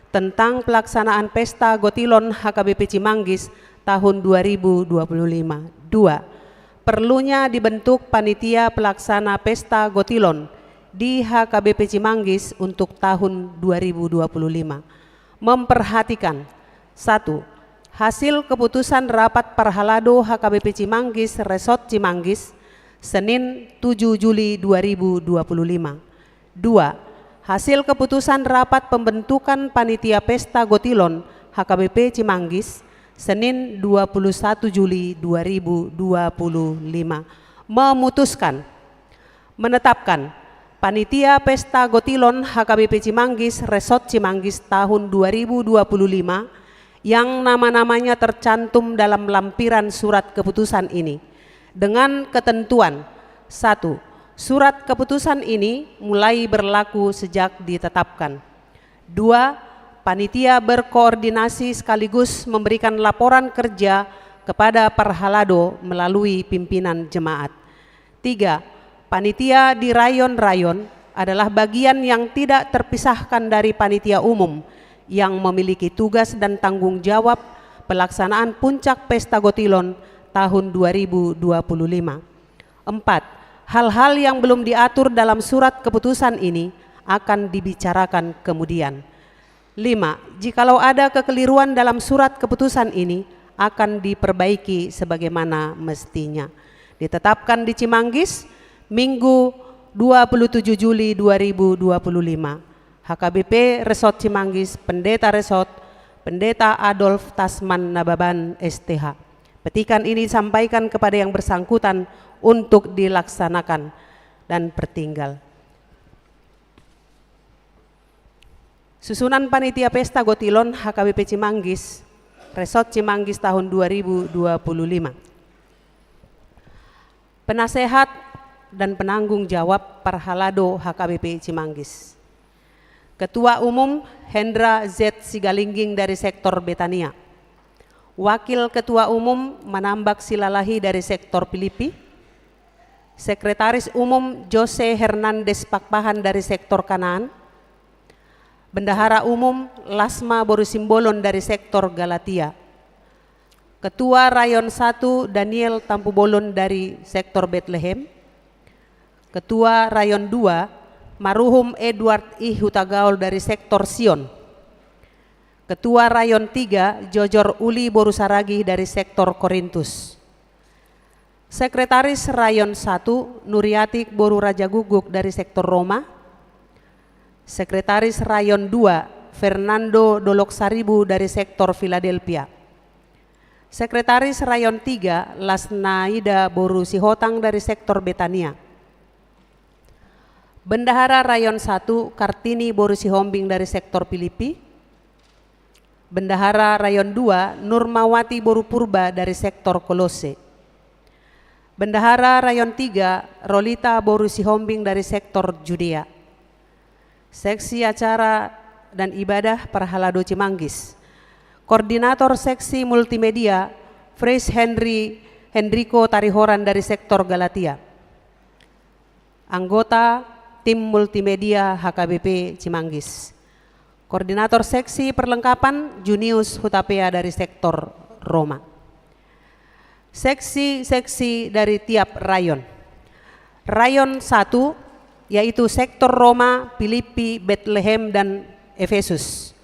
tentang pelaksanaan Pesta Gotilon HKBP Cimanggis tahun 2025. 2. Perlunya dibentuk panitia pelaksana Pesta Gotilon di HKBP Cimanggis untuk tahun 2025. Memperhatikan 1. Hasil keputusan rapat Parhalado HKBP Cimanggis Resort Cimanggis Senin 7 Juli 2025. 2. Hasil keputusan rapat pembentukan panitia Pesta Gotilon HKBP Cimanggis Senin 21 Juli 2025 memutuskan menetapkan panitia Pesta Gotilon HKBP Cimanggis Resort Cimanggis tahun 2025 yang nama-namanya tercantum dalam lampiran surat keputusan ini dengan ketentuan 1. Surat keputusan ini mulai berlaku sejak ditetapkan. 2. Panitia berkoordinasi sekaligus memberikan laporan kerja kepada Parhalado melalui pimpinan jemaat. 3. Panitia di rayon-rayon adalah bagian yang tidak terpisahkan dari panitia umum yang memiliki tugas dan tanggung jawab pelaksanaan puncak Pesta Gotilon tahun 2025. 4. Hal-hal yang belum diatur dalam surat keputusan ini akan dibicarakan kemudian. 5. Jikalau ada kekeliruan dalam surat keputusan ini akan diperbaiki sebagaimana mestinya. Ditetapkan di Cimanggis Minggu 27 Juli 2025. HKBP Resort Cimanggis, Pendeta Resort, Pendeta Adolf Tasman Nababan STH. Petikan ini disampaikan kepada yang bersangkutan untuk dilaksanakan dan pertinggal. Susunan Panitia Pesta Gotilon HKBP Cimanggis Resort Cimanggis tahun 2025. Penasehat dan penanggung jawab Parhalado HKBP Cimanggis. Ketua Umum Hendra Z. Sigalingging dari sektor Betania. Wakil Ketua Umum Manambak Silalahi dari sektor Pilipi. Sekretaris Umum Jose Hernandez Pakpahan dari sektor Kanaan, Bendahara Umum Lasma Borusimbolon dari sektor Galatia, Ketua Rayon 1 Daniel Tampubolon dari sektor Bethlehem, Ketua Rayon 2 Maruhum Edward I Hutagaol dari sektor Sion, Ketua Rayon 3 Jojor Uli Borusaragi dari sektor Korintus, Sekretaris Rayon 1 Nuriatik Boru Raja Guguk dari sektor Roma, Sekretaris Rayon 2 Fernando Doloksaribu dari sektor Philadelphia, Sekretaris Rayon 3 Lasnaida Boru Sihotang dari sektor Betania, Bendahara Rayon 1 Kartini Boru Sihombing dari sektor Filipi, Bendahara Rayon 2 Nurmawati Boru Purba dari sektor Kolose, Bendahara Rayon 3 Rolita Boru Sihombing dari sektor Judea, Seksi Acara dan Ibadah Parhalado Cimanggis, Koordinator Seksi Multimedia Fresh Hendriko Tarihoran dari sektor Galatia, Anggota Tim Multimedia HKBP Cimanggis, Koordinator Seksi Perlengkapan Junius Hutapea dari sektor Roma. Seksi-seksi dari tiap rayon. Rayon 1 yaitu sektor Roma, Filipi, Bethlehem, dan Efesus.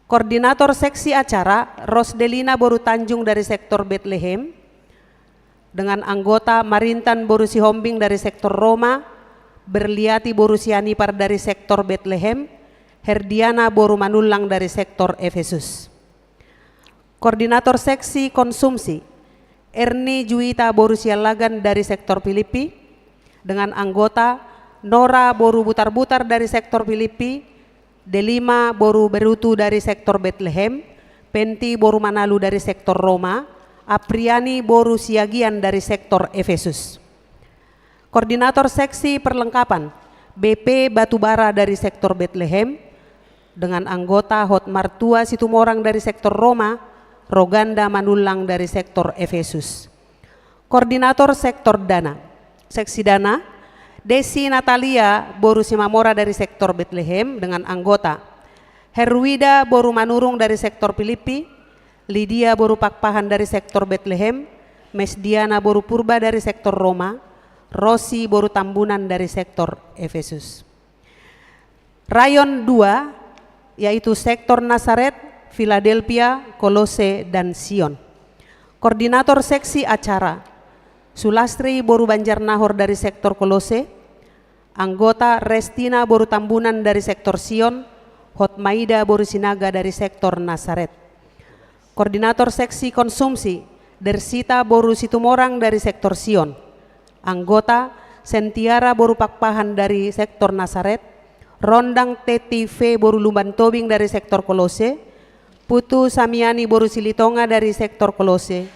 Koordinator Seksi Acara Rosdelina Boru Tanjung dari sektor Bethlehem dengan anggota Marintan Boru Sihombing dari sektor Roma, Berliati Boru Sianipar dari sektor Bethlehem, Herdiana Boru Manulang dari sektor Efesus. Koordinator Seksi Konsumsi Erni Juwita Boru Sialagan dari sektor Filipi dengan anggota Nora Boru Butar-Butar dari sektor Filipi, Delima Boru Berutu dari sektor Bethlehem, Penti Boru Manalu dari sektor Roma, Apriani Boru Siagian dari sektor Efesus. Koordinator Seksi Perlengkapan BP Batubara dari sektor Bethlehem dengan anggota Hotmartua Situmorang dari sektor Roma, Roganda Manulang dari sektor Efesus. Koordinator Sektor Dana, Seksi Dana, Desi Natalia Boru Simamora dari sektor Bethlehem dengan anggota Herwida Boru Manurung dari sektor Filipi, Lydia Boru Pakpahan dari sektor Bethlehem, Mesdiana Boru Purba dari sektor Roma, Rosi Boru Tambunan dari sektor Efesus. Rayon 2 yaitu sektor Nazaret, Philadelphia, Kolose, dan Sion. Koordinator Seksi Acara Sulastri Boru Banjarnahor dari sektor Kolose, anggota Restina Boru Tambunan dari sektor Sion, Hotmaida Boru Sinaga dari sektor Nazaret. Koordinator Seksi Konsumsi Dersita Boru Situmorang dari sektor Sion, anggota Sentiara Boru Pakpahan dari sektor Nazaret, Rondang TTV Boru Lumban Tobing dari sektor Kolose, Putu Samiani Boru Silitonga dari sektor Kolose,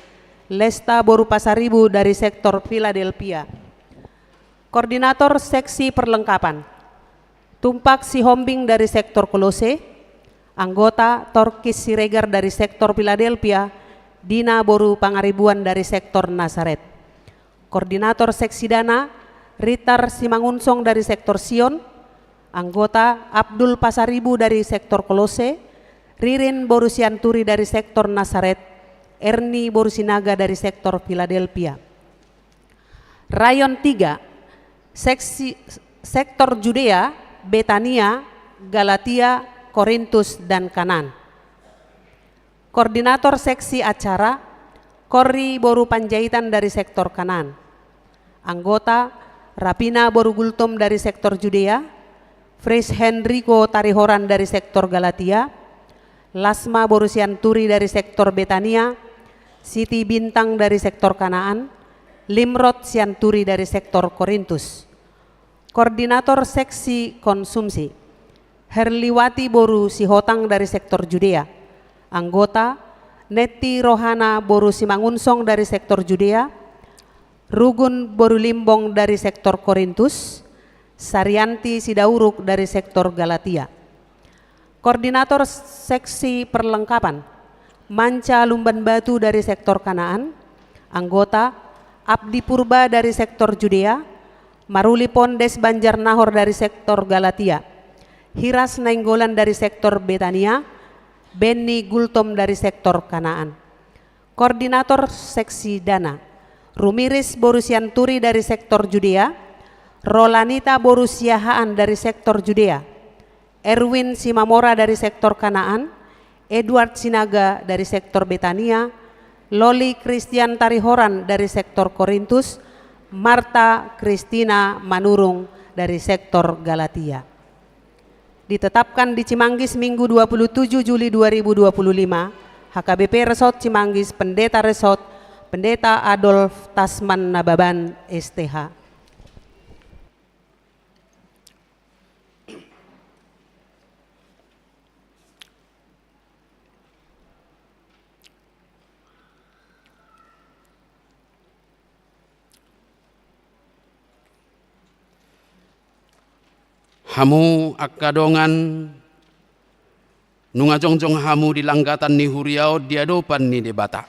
Lesta Boru Pasaribu dari sektor Philadelphia. Koordinator Seksi Perlengkapan Tumpak Sihombing dari sektor Kolose, anggota Torkis Siregar dari sektor Philadelphia, Dina Boru Pangaribuan dari sektor Nazaret. Koordinator Seksi Dana Ritar Simangunsong dari sektor Sion, anggota Abdul Pasaribu dari sektor Kolose, Ririn Boru Sianturi dari sektor Nazaret, Erni Boru Sinaga dari sektor Philadelphia. Rayon 3, sektor Judea, Betania, Galatia, Korintus, dan Kanaan. Koordinator Seksi Acara Kori Boru Panjaitan dari sektor Kanaan, anggota Rapina Boru Gultom dari sektor Judea, Fresh Hendriko Tarihoran dari sektor Galatia, Lasma Boru Sianturi dari sektor Betania, Siti Bintang dari sektor Kanaan, Limrod Sianturi dari sektor Korintus. Koordinator Seksi Konsumsi Herliwati Boru Sihotang dari sektor Judea, anggota Neti Rohana Boru Simangunsong dari sektor Judea, Rugun Boru Limbong dari sektor Korintus, Saryanti Sidauruk dari sektor Galatia. Koordinator Seksi Perlengkapan Manca Lumban Batu dari sektor Kanaan, anggota Abdi Purba dari sektor Judea, Maruli Pondes Banjar Nahor dari sektor Galatia, Hiras Nainggolan dari sektor Betania, Benny Gultom dari sektor Kanaan. Koordinator Seksi Dana, Rumiris Borusianturi dari sektor Judea, Rolanita Borusiahaan dari sektor Judea, Erwin Simamora dari sektor Kanaan, Edward Sinaga dari sektor Betania, Loli Christian Tarihoran dari sektor Korintus, Marta Kristina Manurung dari sektor Galatia. Ditetapkan di Cimanggis Minggu 27 Juli 2025, HKBP Resort Cimanggis Pendeta Resort Pendeta Adolf Tasman Nababan STH. Hamu akadongan nunga jongjong hamu di langgatan ni huriau diadopan ni debata.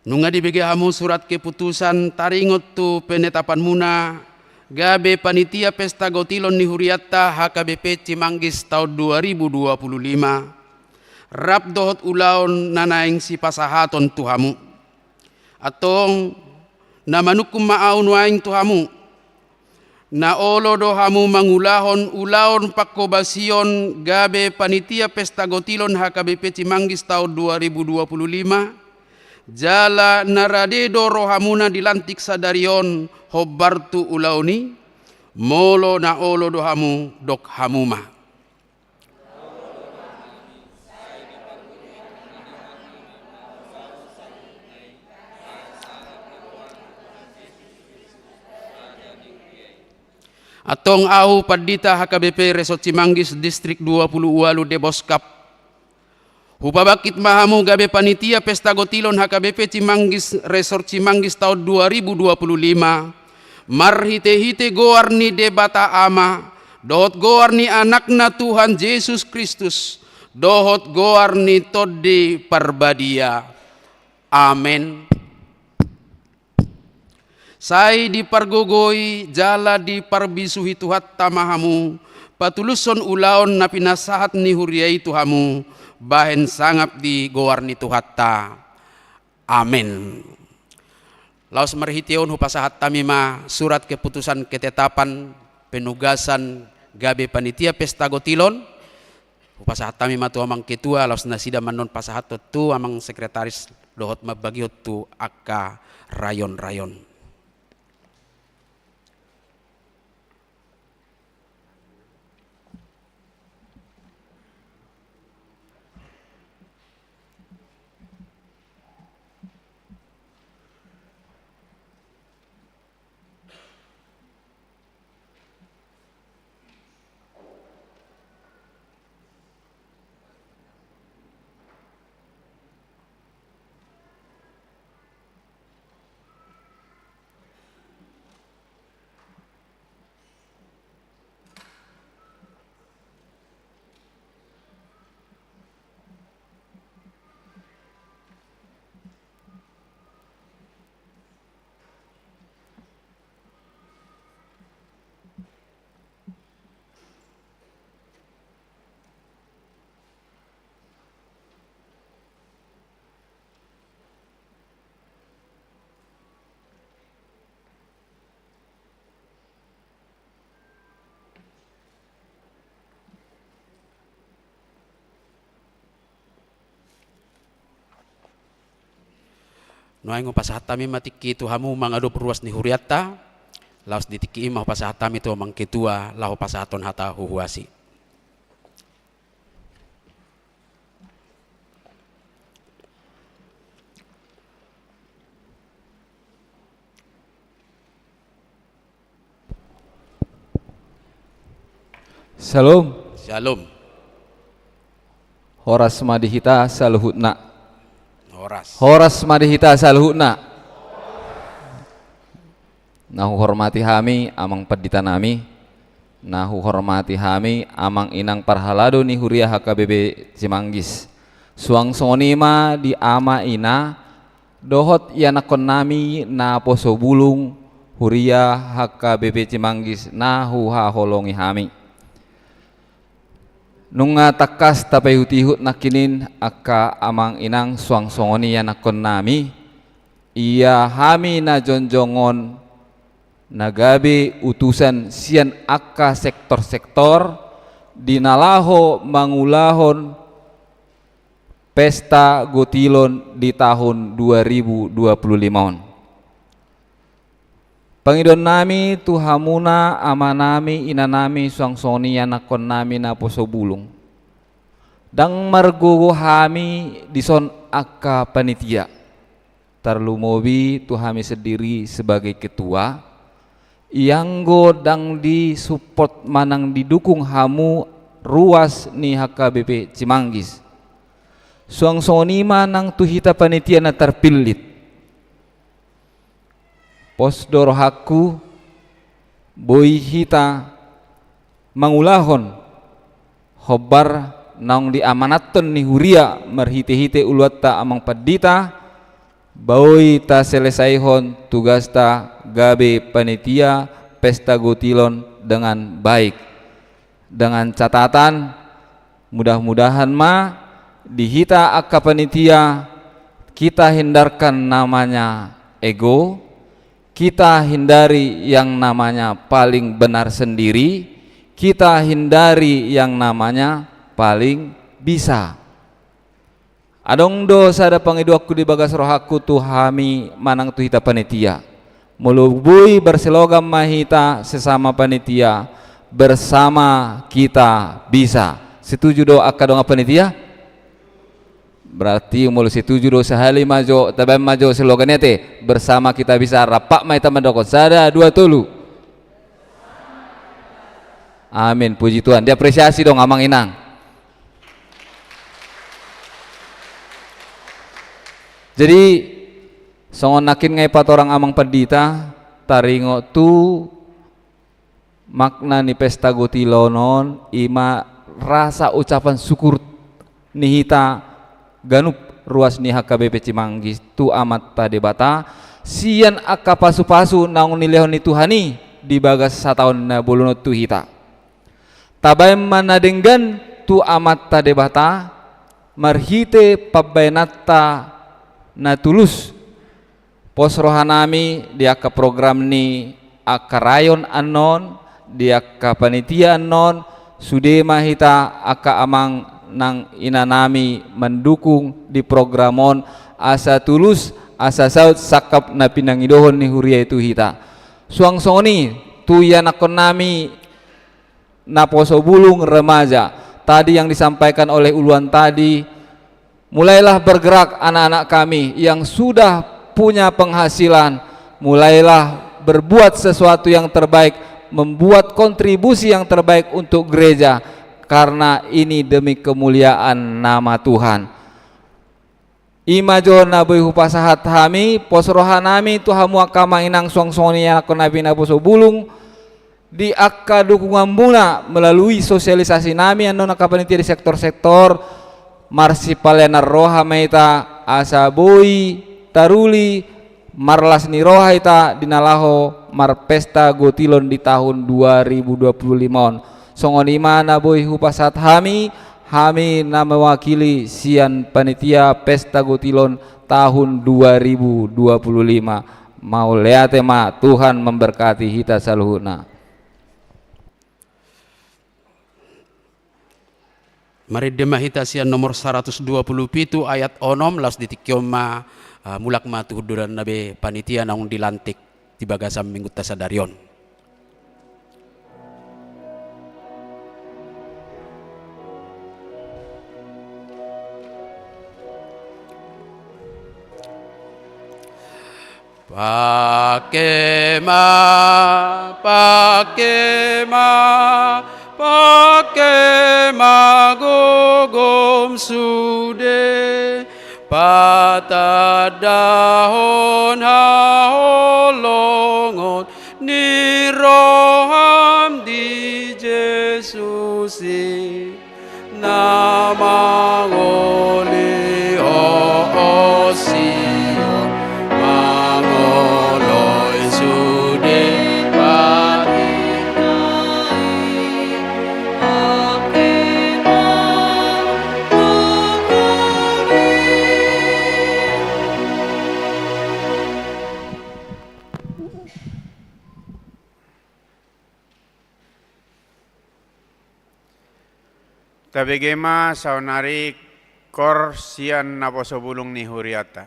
Nunga dibagi hamu surat keputusan taringot tu penetapan muna gabe panitia pesta gotilon ni huriatta HKBP Cimanggis tahun 2025. Rap dohot ulaon nanaing si pasahaton tu hamu. Atong namanukum maaun waing tu hamu. Na olo do hamu mangulahon ulaon pakobasion gabe panitia pesta gotilon HKBP Cimanggis tahun 2025 jala naradedo rohamuna dilantik sadarion hobartu ulaoni molo na olo do hamu dok hamuma. Atong au padita HKBP Resort Cimanggis Distrik 20 Ualu Deboskap. Hupabakit mahamu gabe panitia pesta gotilon HKBP Cimanggis Resort Cimanggis tahun 2025. Marhite-hite goarni debata ama, dohot goarni anakna Tuhan Yesus Kristus, dohot goarni todde parbadia. Amen. Sai di pargogoi jala di parbisuhi tuhat tamahamu patuluson ulaon na pinasahat ni huriai tuhamu bahen sangap di goar ni tuhatta. Amin. Laos marhitiun hupasahat tamima surat keputusan ketetapan penugasan gabe panitia pesta gotilon hupasahat tamima tu amang ketua laos nasida manon pasahat tu amang sekretaris dohot mabagiot tu akka rayon-rayon. Noaingo pasahatami matiki tu hamu mangado perluas ni huriatta laos ditiki imah pasahatami tu mang ketua lahu pasahaton hata huhuasi. Shalom. Shalom. Horas madihita saluhutna. Horas madihita saluhutna. Nahu hormati hami amang pedita nami. Nahu hormati hami amang inang parhalado ni huriah HKBP Cimanggis. Suang sonima di ama ina dohot yanakon nami na poso bulung huria HKBP Cimanggis na huha holongi hami. Nunga takas tapay hutihut nakinin aka amang inang suang songoni yanakon nami, iya hami na jonjongon nagabe utusan sian aka sektor-sektor dinalaho mangulahon pesta gotilon di tahun 2025. Pangidon nami tuhamuna amanami inanami suangsoni yanakon nami na poso bulung. Dang margugo hami dison aka panitia. Tarlumobi tuhami sendiri sebagai ketua. Ianggo dang di support manang didukung hamu ruas ni HKBP Cimanggis. Suangsoni manang tuhita panitia na terpilit. Pos dorohaku boy hita mangulahon hobar naung diamanaton ni huria marhite-hite uluatta amang padita boy ta selesaihon tugas ta gabe panitia pesta gotilon dengan baik, dengan catatan mudah-mudahan dihita akka panitia kita hindarkan namanya ego, kita hindari yang namanya paling benar sendiri, kita hindari yang namanya paling bisa. Adong do sada pangiduakku di bagas rohaku tuhami manang tuhita panitia melubui berselogam mahita sesama panitia bersama kita bisa. Setuju do akka dong panitia? Berarti mulu setuju do sehali majo tabam majo slogannya te bersama kita bisa rapak mai taman dokon sada dua tulu. Amin, puji Tuhan. Diapresiasi dong amang inang. Jadi songon nakin ngai pat orang amang pedita taringo tu makna ni pesta gotilonon ima rasa ucapan syukur nihita ganup ruas ni HKBP Cimanggis tu amat tadebata sian akka pasu-pasu naung nilehon ni Tuhani di bagas satahun na bulunot tu hita tabay manadenggan tu amat tadebata marhite pabaynata na tulus pos rohanami di akka program ni akka rayon anon di akka panitia anon sudema hita akka amang nang inanami mendukung di programon asa tulus asa saut sakap na pinangidohon ni huria itu hita suangsoni tu yanakon nami na poso bulung remaja tadi yang disampaikan oleh uluan tadi, mulailah bergerak anak-anak kami yang sudah punya penghasilan, mulailah berbuat sesuatu yang terbaik, membuat kontribusi yang terbaik untuk gereja karena ini demi kemuliaan nama Tuhan. Imajo nabi hupasahat hami posrohanami tuhamu akama inang songsoni yakon nabi nabuso bulung di akka dukungan muna melalui sosialisasi nami anon akapanitia di sektor-sektor marsipalena roha meita asaboi taruli marlas ni roha ita dinalaho marpesta gotilon di tahun 2025 songonima naboy hupasat hami na mewakili sian panitia pesta gotilon tahun 2025 mau leate ma Tuhan memberkati hita saluhuna. Mari demah hita sian nomor 127 ayat onom las ditikyo mulak matuhuduran nabe panitia naung dilantik di bagasam minggu tasadarion. Pakema gogom sude patadahon haholongon ni roham di Jesusi namangoli Sion Tabegema saunari kor sian naposobulung ni huriata.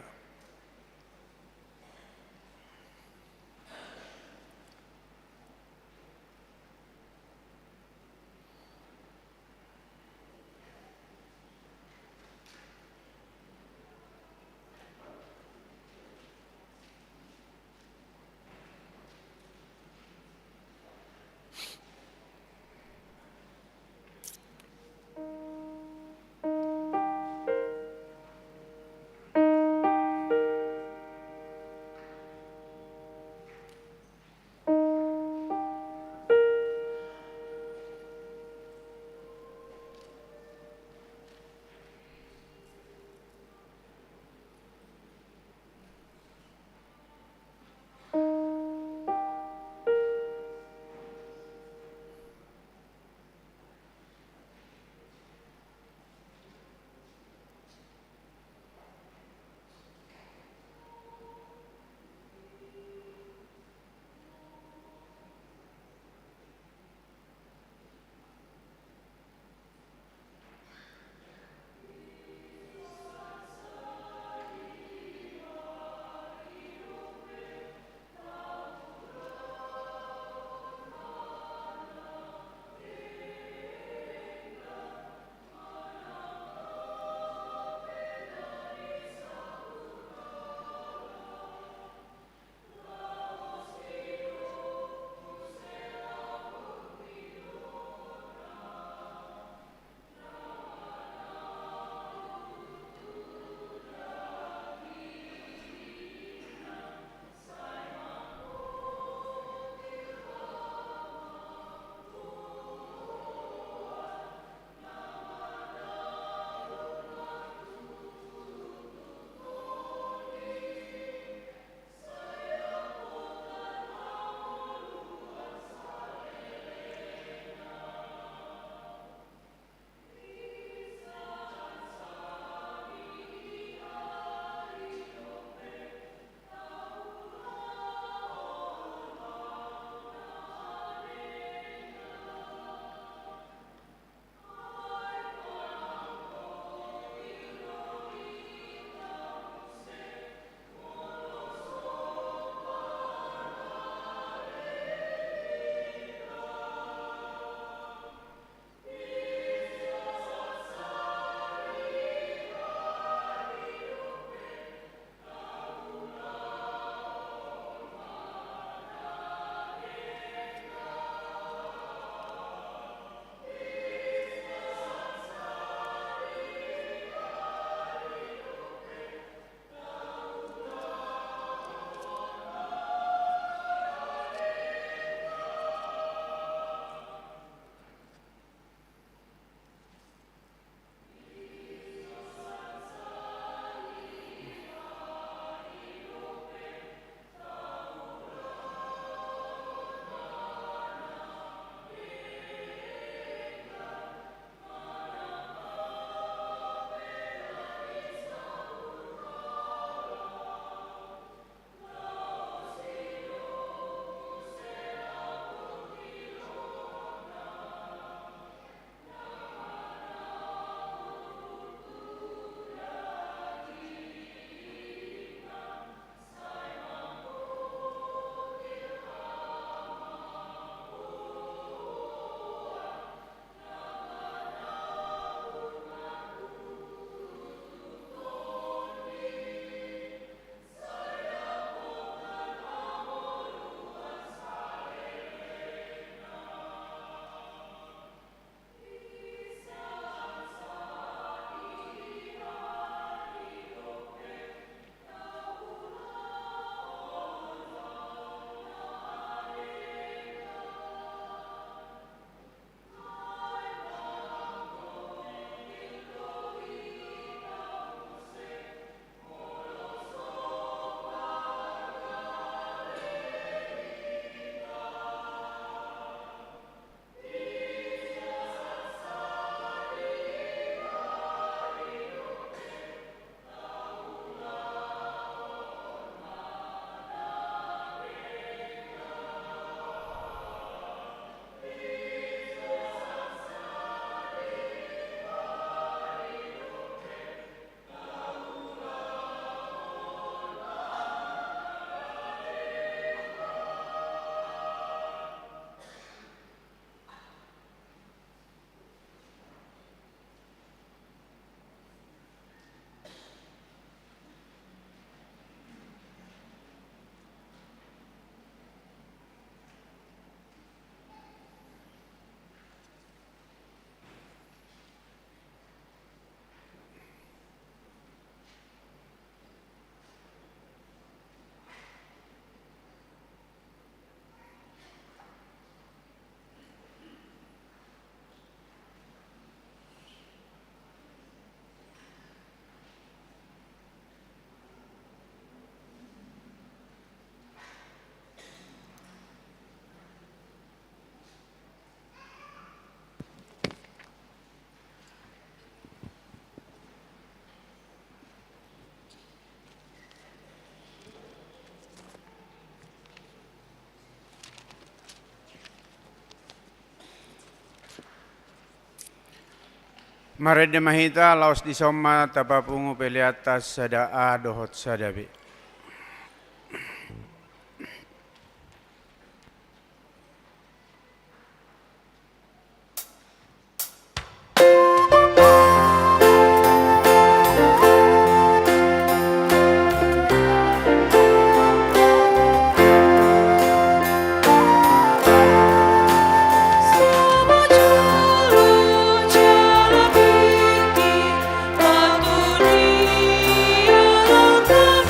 Marede mahita laos di soma tapapungu peliatas sada dohot sadabi. Sama juru jala biki, batu dia langkah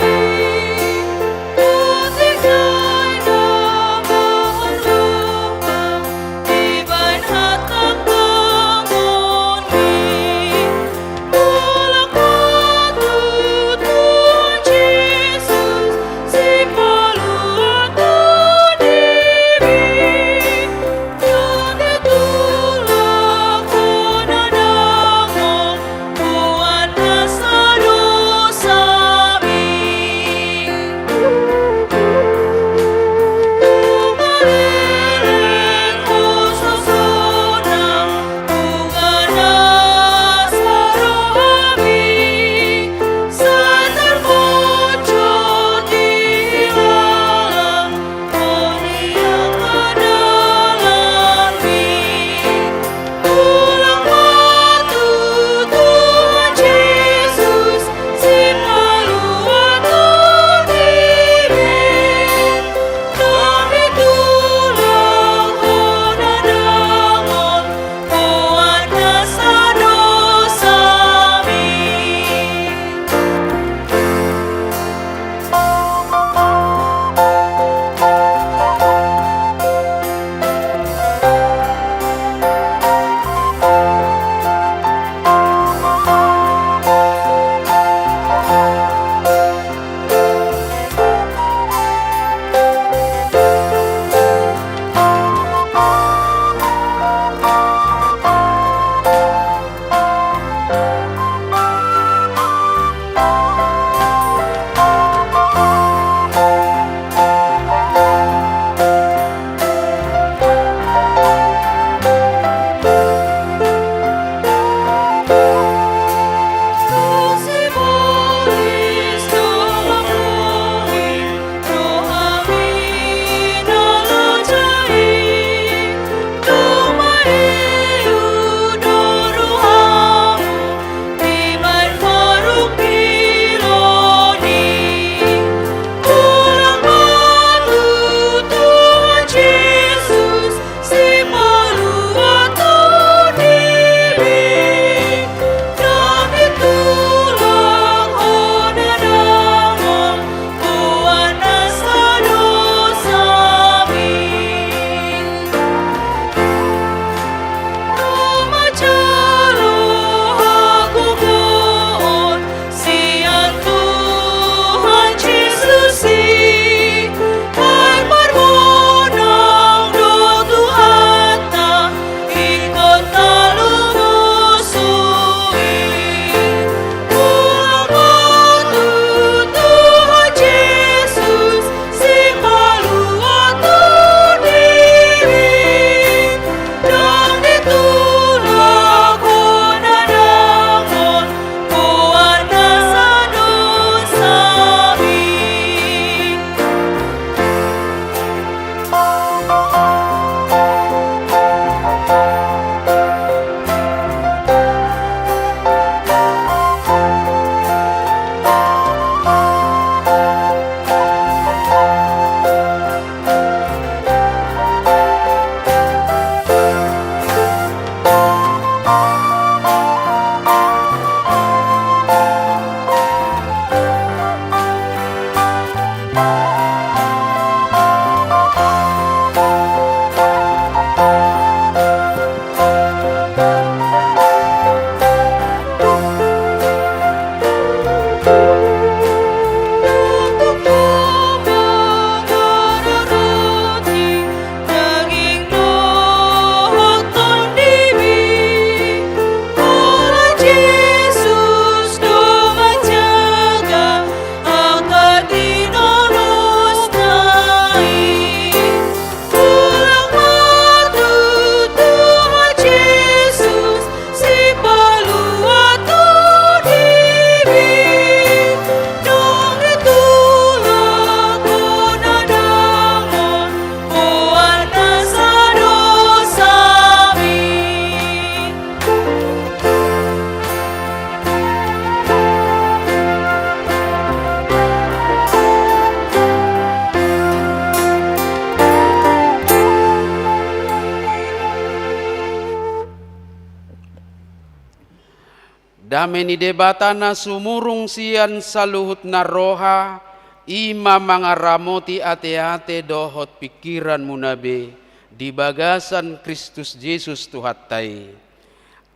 Dame ni debatana sumurung sian saluhut na roha, ima mangaramoti ate-ate dohot pikiran munabe, di bagasan Kristus Yesus Tuhatai.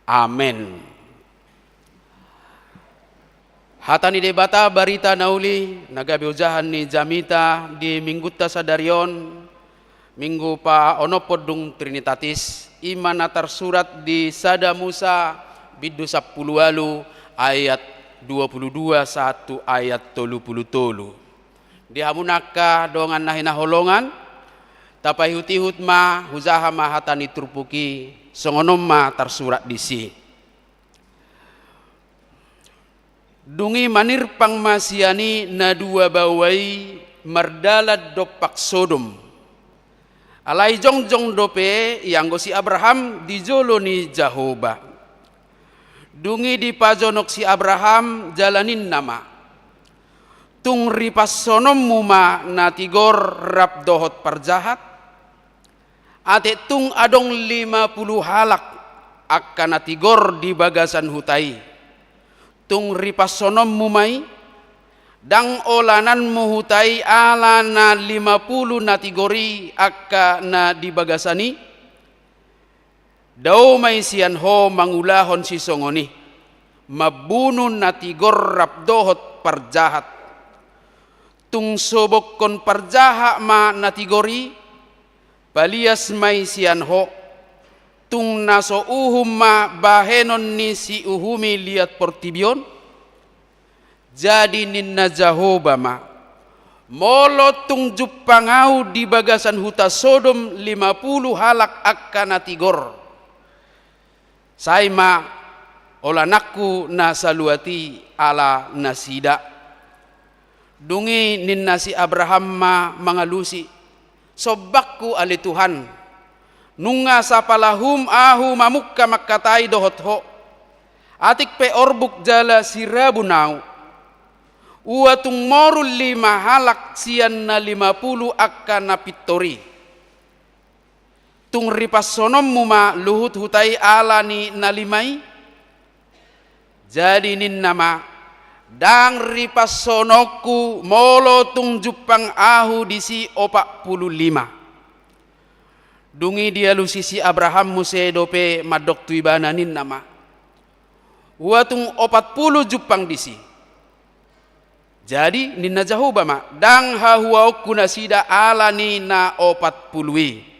Amen. Hatani debata barita nauli nagabiujahan ni Jamita di mingguta sadarion minggu pa onopodung Trinitatis iman natar surat di Sada Musa bidu 10 ayat 22 1 ayat 30 di hamunaka dongan nahina holongan tapai hutihut ma huzaha ma hatani turpuki songonom ma tarsurat disi dungi manir pangmasiani na dua bawai mardalad dopak Sodom alai jongjong dope yang gosi Abraham di jolo ni Jahoba dungi di pajonok si Abraham jalanin nama tung ripas sonom muma na tigor rap dohot parjahat ate tung adong 50 halak akan na tigor di bagasan hutai tung ripas sonom mumai dang olanan muhutai ala na 50 natigori akka na dibagasani daw may siyan ho mangulahon si songoni mabunun natigor rapdohot parjahat tung sobok kon parjaha ma natigori palias may siyan ho tung naso uhum ma bahenon ni si uhumi liat portibion jadi ninna Jahoba ma molo tung jupangau di bagasan huta Sodom 50 halak akkana tigor saima olanakku nasaluati ala nasida dungi ninna si Abraham ma mangalusi sobakku ali Tuhan nunga sapalahum ahu mamukka makkatai dohot ho atik pe orbuk jala sirabunau uatung morul 5 halak sian na 50 akkana pittori tung ripas sonom muma luhut hutai alani na 5 jadi nin nama dang ripas sonoku molo tung jupang ahu disi 45 dungi dia lusisi Abraham muse dope madok tuibananin nama watung 40 jupang disi jadi ninna Jahoba ma dang hahuau kunasida alani na 40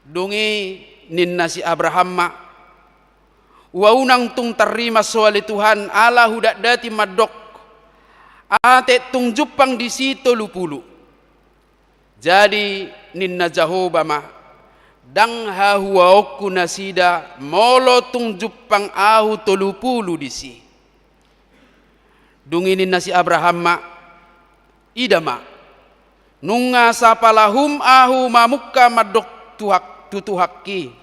dungi ninna si Abraham ma waunang tung terima soali Tuhan ala hudak dati madok ate tung jupang disi 30 jadi ninna Jahoba ma dang hahuauku nasida molo tung jupang ahu 30 disi dungi ninna si Abraham ma idama nunga sapalahum ahu mamukka madok tuhak tutuhaki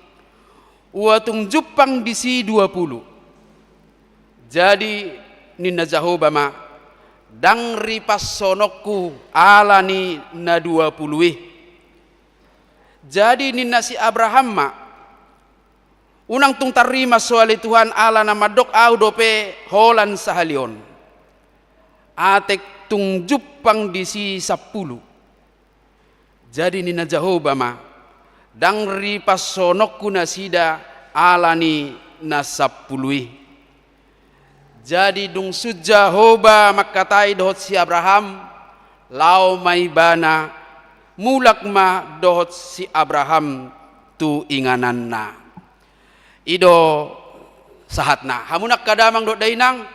uatung jupang disi 20 jadi ninna Jahoba ma dang ripas sonokku alani na 20 jadi ninna si Abraham ma unang tung tarima soali Tuhan ala na madok au dope holan sahalion atek tung jupang disi 10 jadi ninna Jahoba ma dang ripas sonokku nasida alani na 10 jadi dung Jahoba makatai dohot si Abraham lau may bana mulak ma dohot si Abraham tu inganan na ido sahatna hamunak kadamang do dainang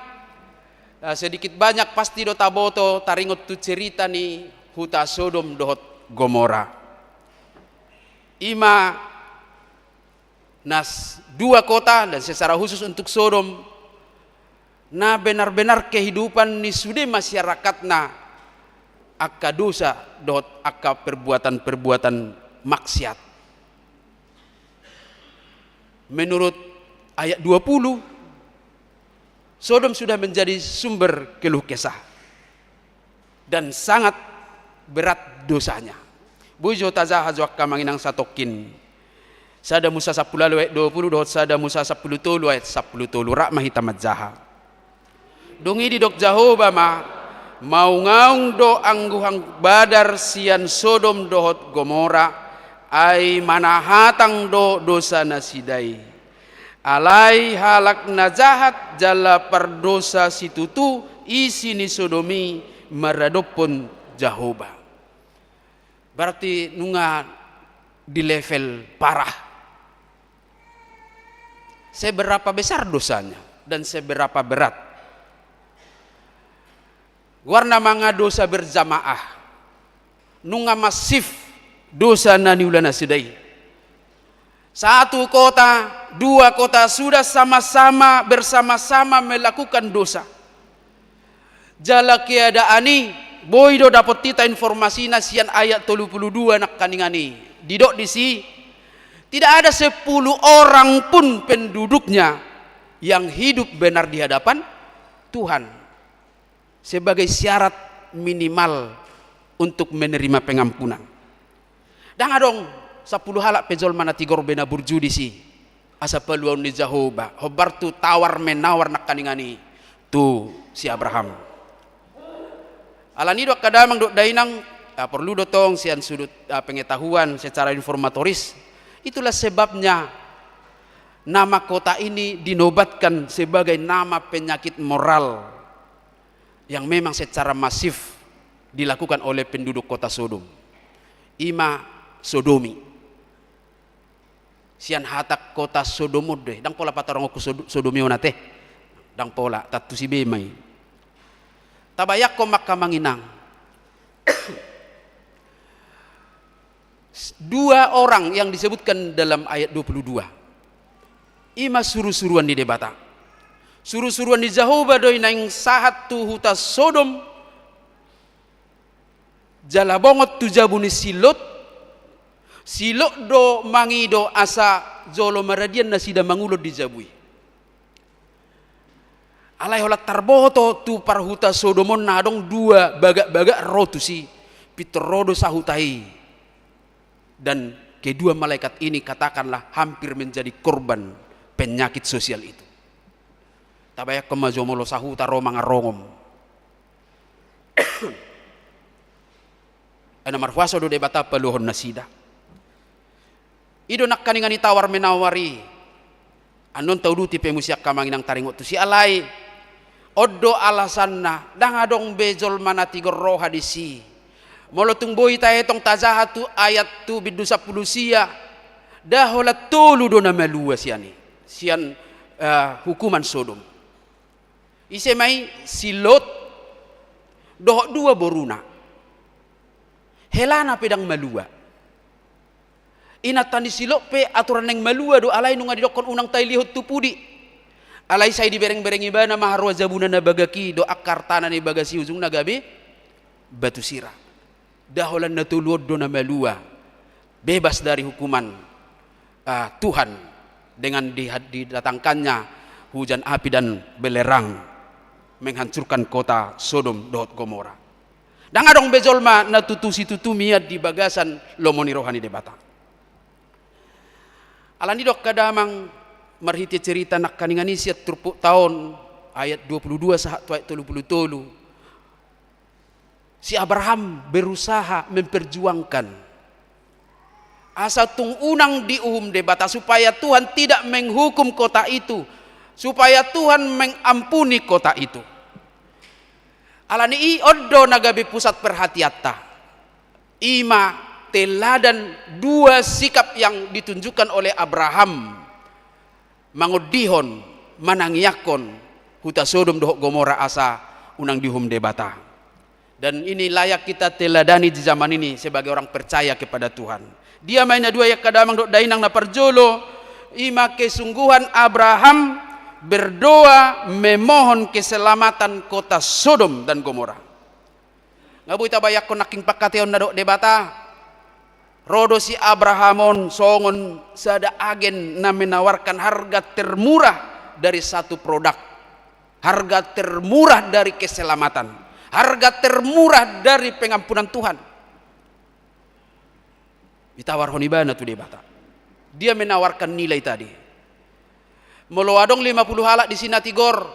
sedikit banyak pasti do taboto taringot tu cerita ni huta Sodom dohot Gomora ima nas 2 kota dan secara khusus untuk Sodom na benar-benar kehidupan ni sudah masyarakatna akka dosa dot akka perbuatan-perbuatan maksiat menurut ayat 20 Sodom sudah menjadi sumber keluh kesah dan sangat berat dosanya bujo tazah hazwakka manginang satokin Sada Musa 10 ayat 20 dohot sada Musa 10 tolu ayat 10 tolu rak mahitamat jaha. Dungi di dok Jahoba mau ngaung do angguhang badar sian Sodom dohot Gomora ai manahatang do dosa nasidai. Alai halak na jahat jala perdosa situtu isi ni Sodomi meradopon Jahoba. Berarti nunga di level parah. Seberapa besar dosanya dan seberapa berat. Warna manga dosa berjamaah. Nunga masif dosa nani ulana sedai. Satu kota, dua kota sudah sama-sama bersama-sama melakukan dosa. Jala keadaani boido dapat tita informasi nasian ayat 32 nak kaningani. Didok disi tidak ada 10 orang pun penduduknya yang hidup benar di hadapan Tuhan sebagai syarat minimal untuk menerima pengampunan. Dan adong 10 halak pejol mana tigor bena burjudi si asa peluang ni Jahoba hobar tu tawar menawar nak kaningani tu si Abraham. Alani dok kadamang dok dainang perlu dotong sian sudut pengetahuan secara informatoris. Itulah sebabnya nama kota ini dinobatkan sebagai nama penyakit moral yang memang secara masif dilakukan oleh penduduk kota Sodom. Ima Sodomi. Sian hatak kota Sodomode, dang pola patarong ko Sodomi onate. Dang pola tatu si bemay. Tabayak ko makamanginang. Dua orang yang disebutkan dalam ayat 22. Ima suruh-suruan di debata. Suruh-suruan di Jahoba doi naing sahat tu huta Sodom. Jalabongot tu jabuni Silot. Silot do mangido asa jolo maradian na sida mangulod di jabui. Alay holat tarboto tu parhuta Sodomon nadong dua baga-baga rotu si pitorodo sahutai. Dan kedua malaikat ini katakanlah hampir menjadi korban penyakit sosial itu. Tabayak kemajomolo sahuta romang arongom. Ana marfuaso do debata peluhon nasida. Ido nak kaningani tawar menawari. Anon tauduti pemusiak kamanginang taringot tu si alai. Oddo alasanna dangadong bejol manati roha di si. Molotung boy tayo tong tazahatu ayat tu bidu 10 sia. Dahola tolu do na malua siani. Sian hukuman Sodom. Ise mai Silot doh dua boruna. Helana pedang malua. Inatan di Silot pe aturan yang malua do alai nunga didokon unang tay lihut tu pudi. Alai say di bereng-bereng ibana maharwa zabuna na bagaki do akar tanah ni bagasi ujung na gabi batu sirah. Daholan natuluod do na malua bebas dari hukuman Tuhan dengan didatangkannya hujan api dan belerang menghancurkan kota Sodom dohot Gomora. Dan adong bejolma natutusi tutumiat di bagasan lomoni rohani debata. Alani dok kadamang marhiti cerita nak kaningani siat turpuk tahun ayat 22 sahat ayat 30. Si Abraham berusaha memperjuangkan asa tung unang diuhum debata supaya Tuhan tidak menghukum kota itu, supaya Tuhan mengampuni kota itu. Alani i oddo nagabi pusat perhatiatta. Ima teladan dua sikap yang ditunjukkan oleh Abraham mangodihon manangyakon huta Sodom dohok Gomora asa unang dihum debata. Dan ini layak kita teladani di zaman ini sebagai orang percaya kepada Tuhan. Dia mainnya dua ya kadamang dok dainang na parjolo. Ima kesungguhan Abraham berdoa memohon keselamatan kota Sodom dan Gomora. Ngabuy tabayak ko naking pakateon na dok debata. Rodo si Abrahamon songon sada agen na menawarkan harga termurah dari satu produk. Harga termurah dari keselamatan. Harga termurah dari pengampunan Tuhan. Ditawar honibana tu debata. Dia menawarkan nilai tadi. Molo adong 50 halak di sina tigor.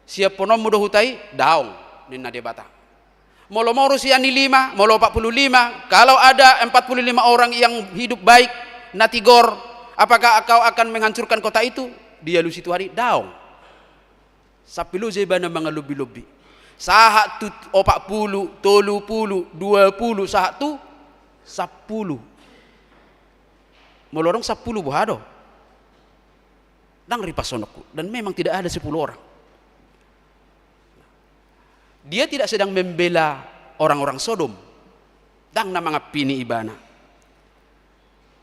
Siap ponom mudah hutai daong nina debata. Molo mau rusiani 5, molo 45. Kalau ada 45 orang yang hidup baik natigor, apakah kau akan menghancurkan kota itu? Dia lu situ hari daong. Sapilu zebana mga lubi-lubi. Sahat tu 40, 30, 20, sahat tu 10. Molorong 10 buhado. Dang ripasonokku. Dan memang tidak ada 10 orang. Dia tidak sedang membela orang-orang Sodom. Dang na mga pini ibana.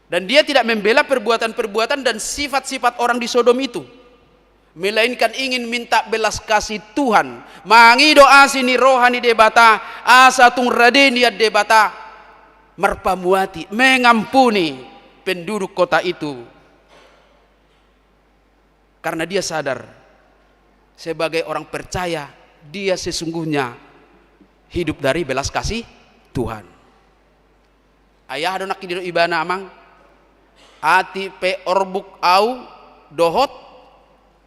Dan dia tidak membela perbuatan-perbuatan dan sifat-sifat orang di Sodom itu. Melainkan ingin minta belas kasih Tuhan. Mangi doa sini rohani debata. Asa tung radeniat debata. Merpamuati. Mengampuni penduduk kota itu. Karena dia sadar. Sebagai orang percaya. Dia sesungguhnya hidup dari belas kasih Tuhan. Ayah adonak kidido ibana amang. Ati pe orbuk au dohot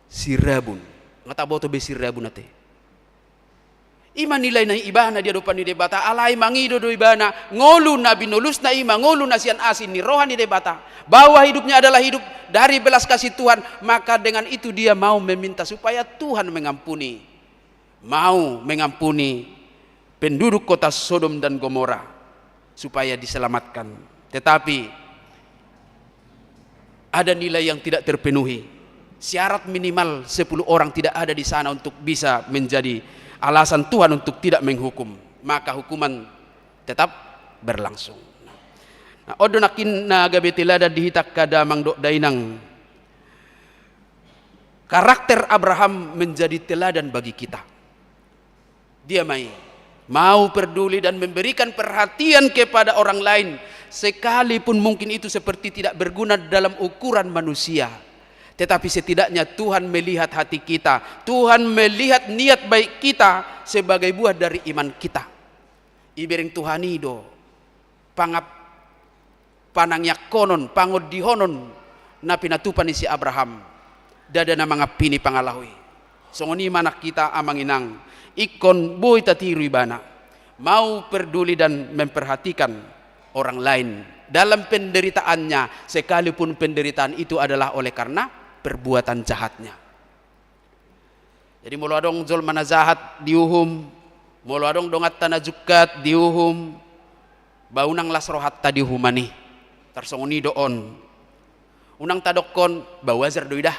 sirabun. Ngata boto be sirabun ate. Ima nilai na ibana dia dopan ni debata alai mangido do ibana ngolu nabi nulus na ima ngolu nasian asin ni rohani debata bahwa hidupnya adalah hidup dari belas kasih Tuhan, maka dengan itu dia mau meminta supaya Tuhan mengampuni penduduk kota Sodom dan Gomora supaya diselamatkan. Tetapi ada nilai yang tidak terpenuhi. Syarat minimal 10 orang tidak ada di sana untuk bisa menjadi alasan Tuhan untuk tidak menghukum. Maka hukuman tetap berlangsung. Nah, odo nakin na gabetilada dihitak kadamang dok dainang. Karakter Abraham menjadi teladan bagi kita. Dia mau peduli dan memberikan perhatian kepada orang lain, sekalipun mungkin itu seperti tidak berguna dalam ukuran manusia. Tetapi setidaknya Tuhan melihat hati kita, Tuhan melihat niat baik kita sebagai buah dari iman kita. Ibereng Tuhan ido pangap panangyak konon pangod dihonon na pinatupan si Abraham dada na mga pini pangalawi. Songoni manak kita amanginang ikon boy tatiru ibana, mau peduli dan memperhatikan orang lain dalam penderitaannya, sekalipun penderitaan itu adalah oleh karena perbuatan jahatnya. Jadi mulu adong zol mana jahat diuhum, mulu adong dongat tanah jukat diuhum, baunang lasrohat tadi humani tarsongoni doon, unang tadokon bawazar doidah,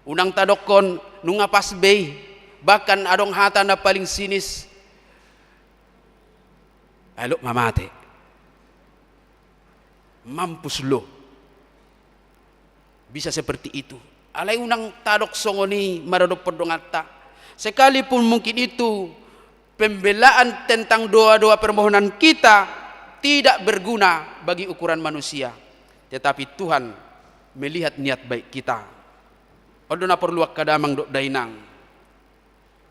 unang tadokon nunga pasbay. Bahkan adong hata na paling sinis. Alo mamate. Mampus lo. Bisa seperti itu. Alay unang tadok songoni maradok perdongata. Sekalipun mungkin itu pembelaan tentang doa-doa permohonan kita tidak berguna bagi ukuran manusia. Tetapi Tuhan melihat niat baik kita. Odona perluak kadamang dok dainang.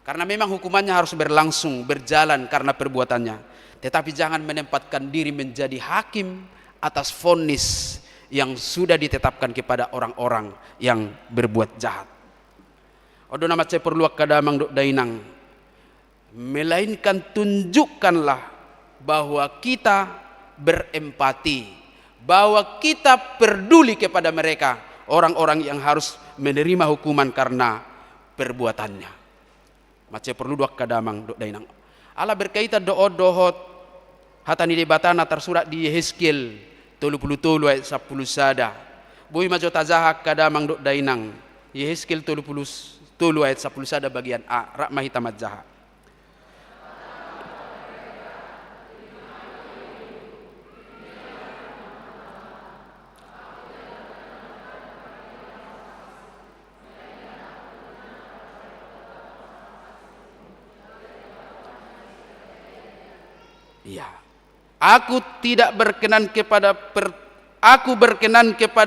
Karena memang hukumannya harus berlangsung, berjalan karena perbuatannya. Tetapi jangan menempatkan diri menjadi hakim atas vonis yang sudah ditetapkan kepada orang-orang yang berbuat jahat. Odo nama saya perlu kadamang dok dainang. Melainkan tunjukkanlah bahwa kita berempati, bahwa kita peduli kepada mereka, orang-orang yang harus menerima hukuman karena perbuatannya. Macam perlu dua kadamang dok dainang. Allah berkaitan dohot hatani debatana tersurat di Yehezkiel 30 ayat 10 sada. Bui majo tazahak kadamang dok dainang. Yehezkiel 30 ayat 10 sada bagian A. Rak mahitamat jaha. Ya, aku berkenan kepada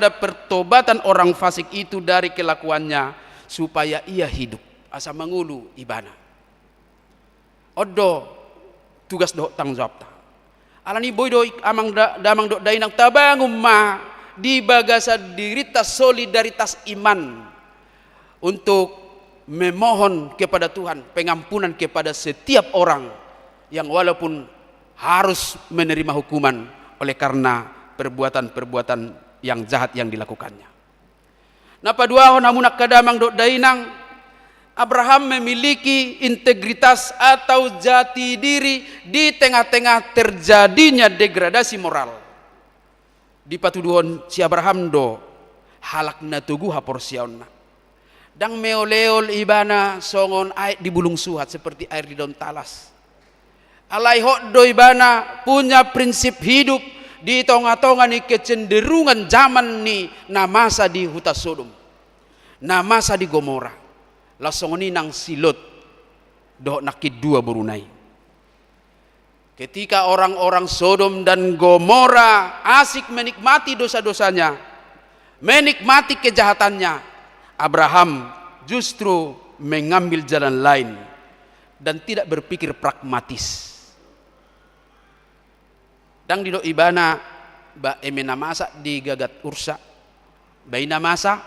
pertobatan orang fasik itu dari kelakuannya supaya ia hidup. Asa mengulu ibana. Odo tugas doh tanggung jawab ta. Alani boydo amang damang do dainang tabangum ma di bagasa dirita solidaritas iman untuk memohon kepada Tuhan pengampunan kepada setiap orang yang walaupun harus menerima hukuman oleh karena perbuatan-perbuatan yang jahat yang dilakukannya. Napa dua namunak kadamang do dainang Abraham memiliki integritas atau jati diri di tengah-tengah terjadinya degradasi moral. Di patuduhon si Abraham do halakna tugu haporsiaonna. Dang meoleol ibana songon air di bulung suhat seperti air di daun talas. Alai hok do ibana punya prinsip hidup di tonga-tonga ni kecenderungan zaman ni namasa di huta Sodom. Namasa di Gomora. Lasongoni nang silot doh nakid dua berunai. Ketika orang-orang Sodom dan Gomora asik menikmati dosa-dosanya, menikmati kejahatannya, Abraham justru mengambil jalan lain dan tidak berpikir pragmatis. Dang dido ibana ba emena masa di gagat ursa, baina masa,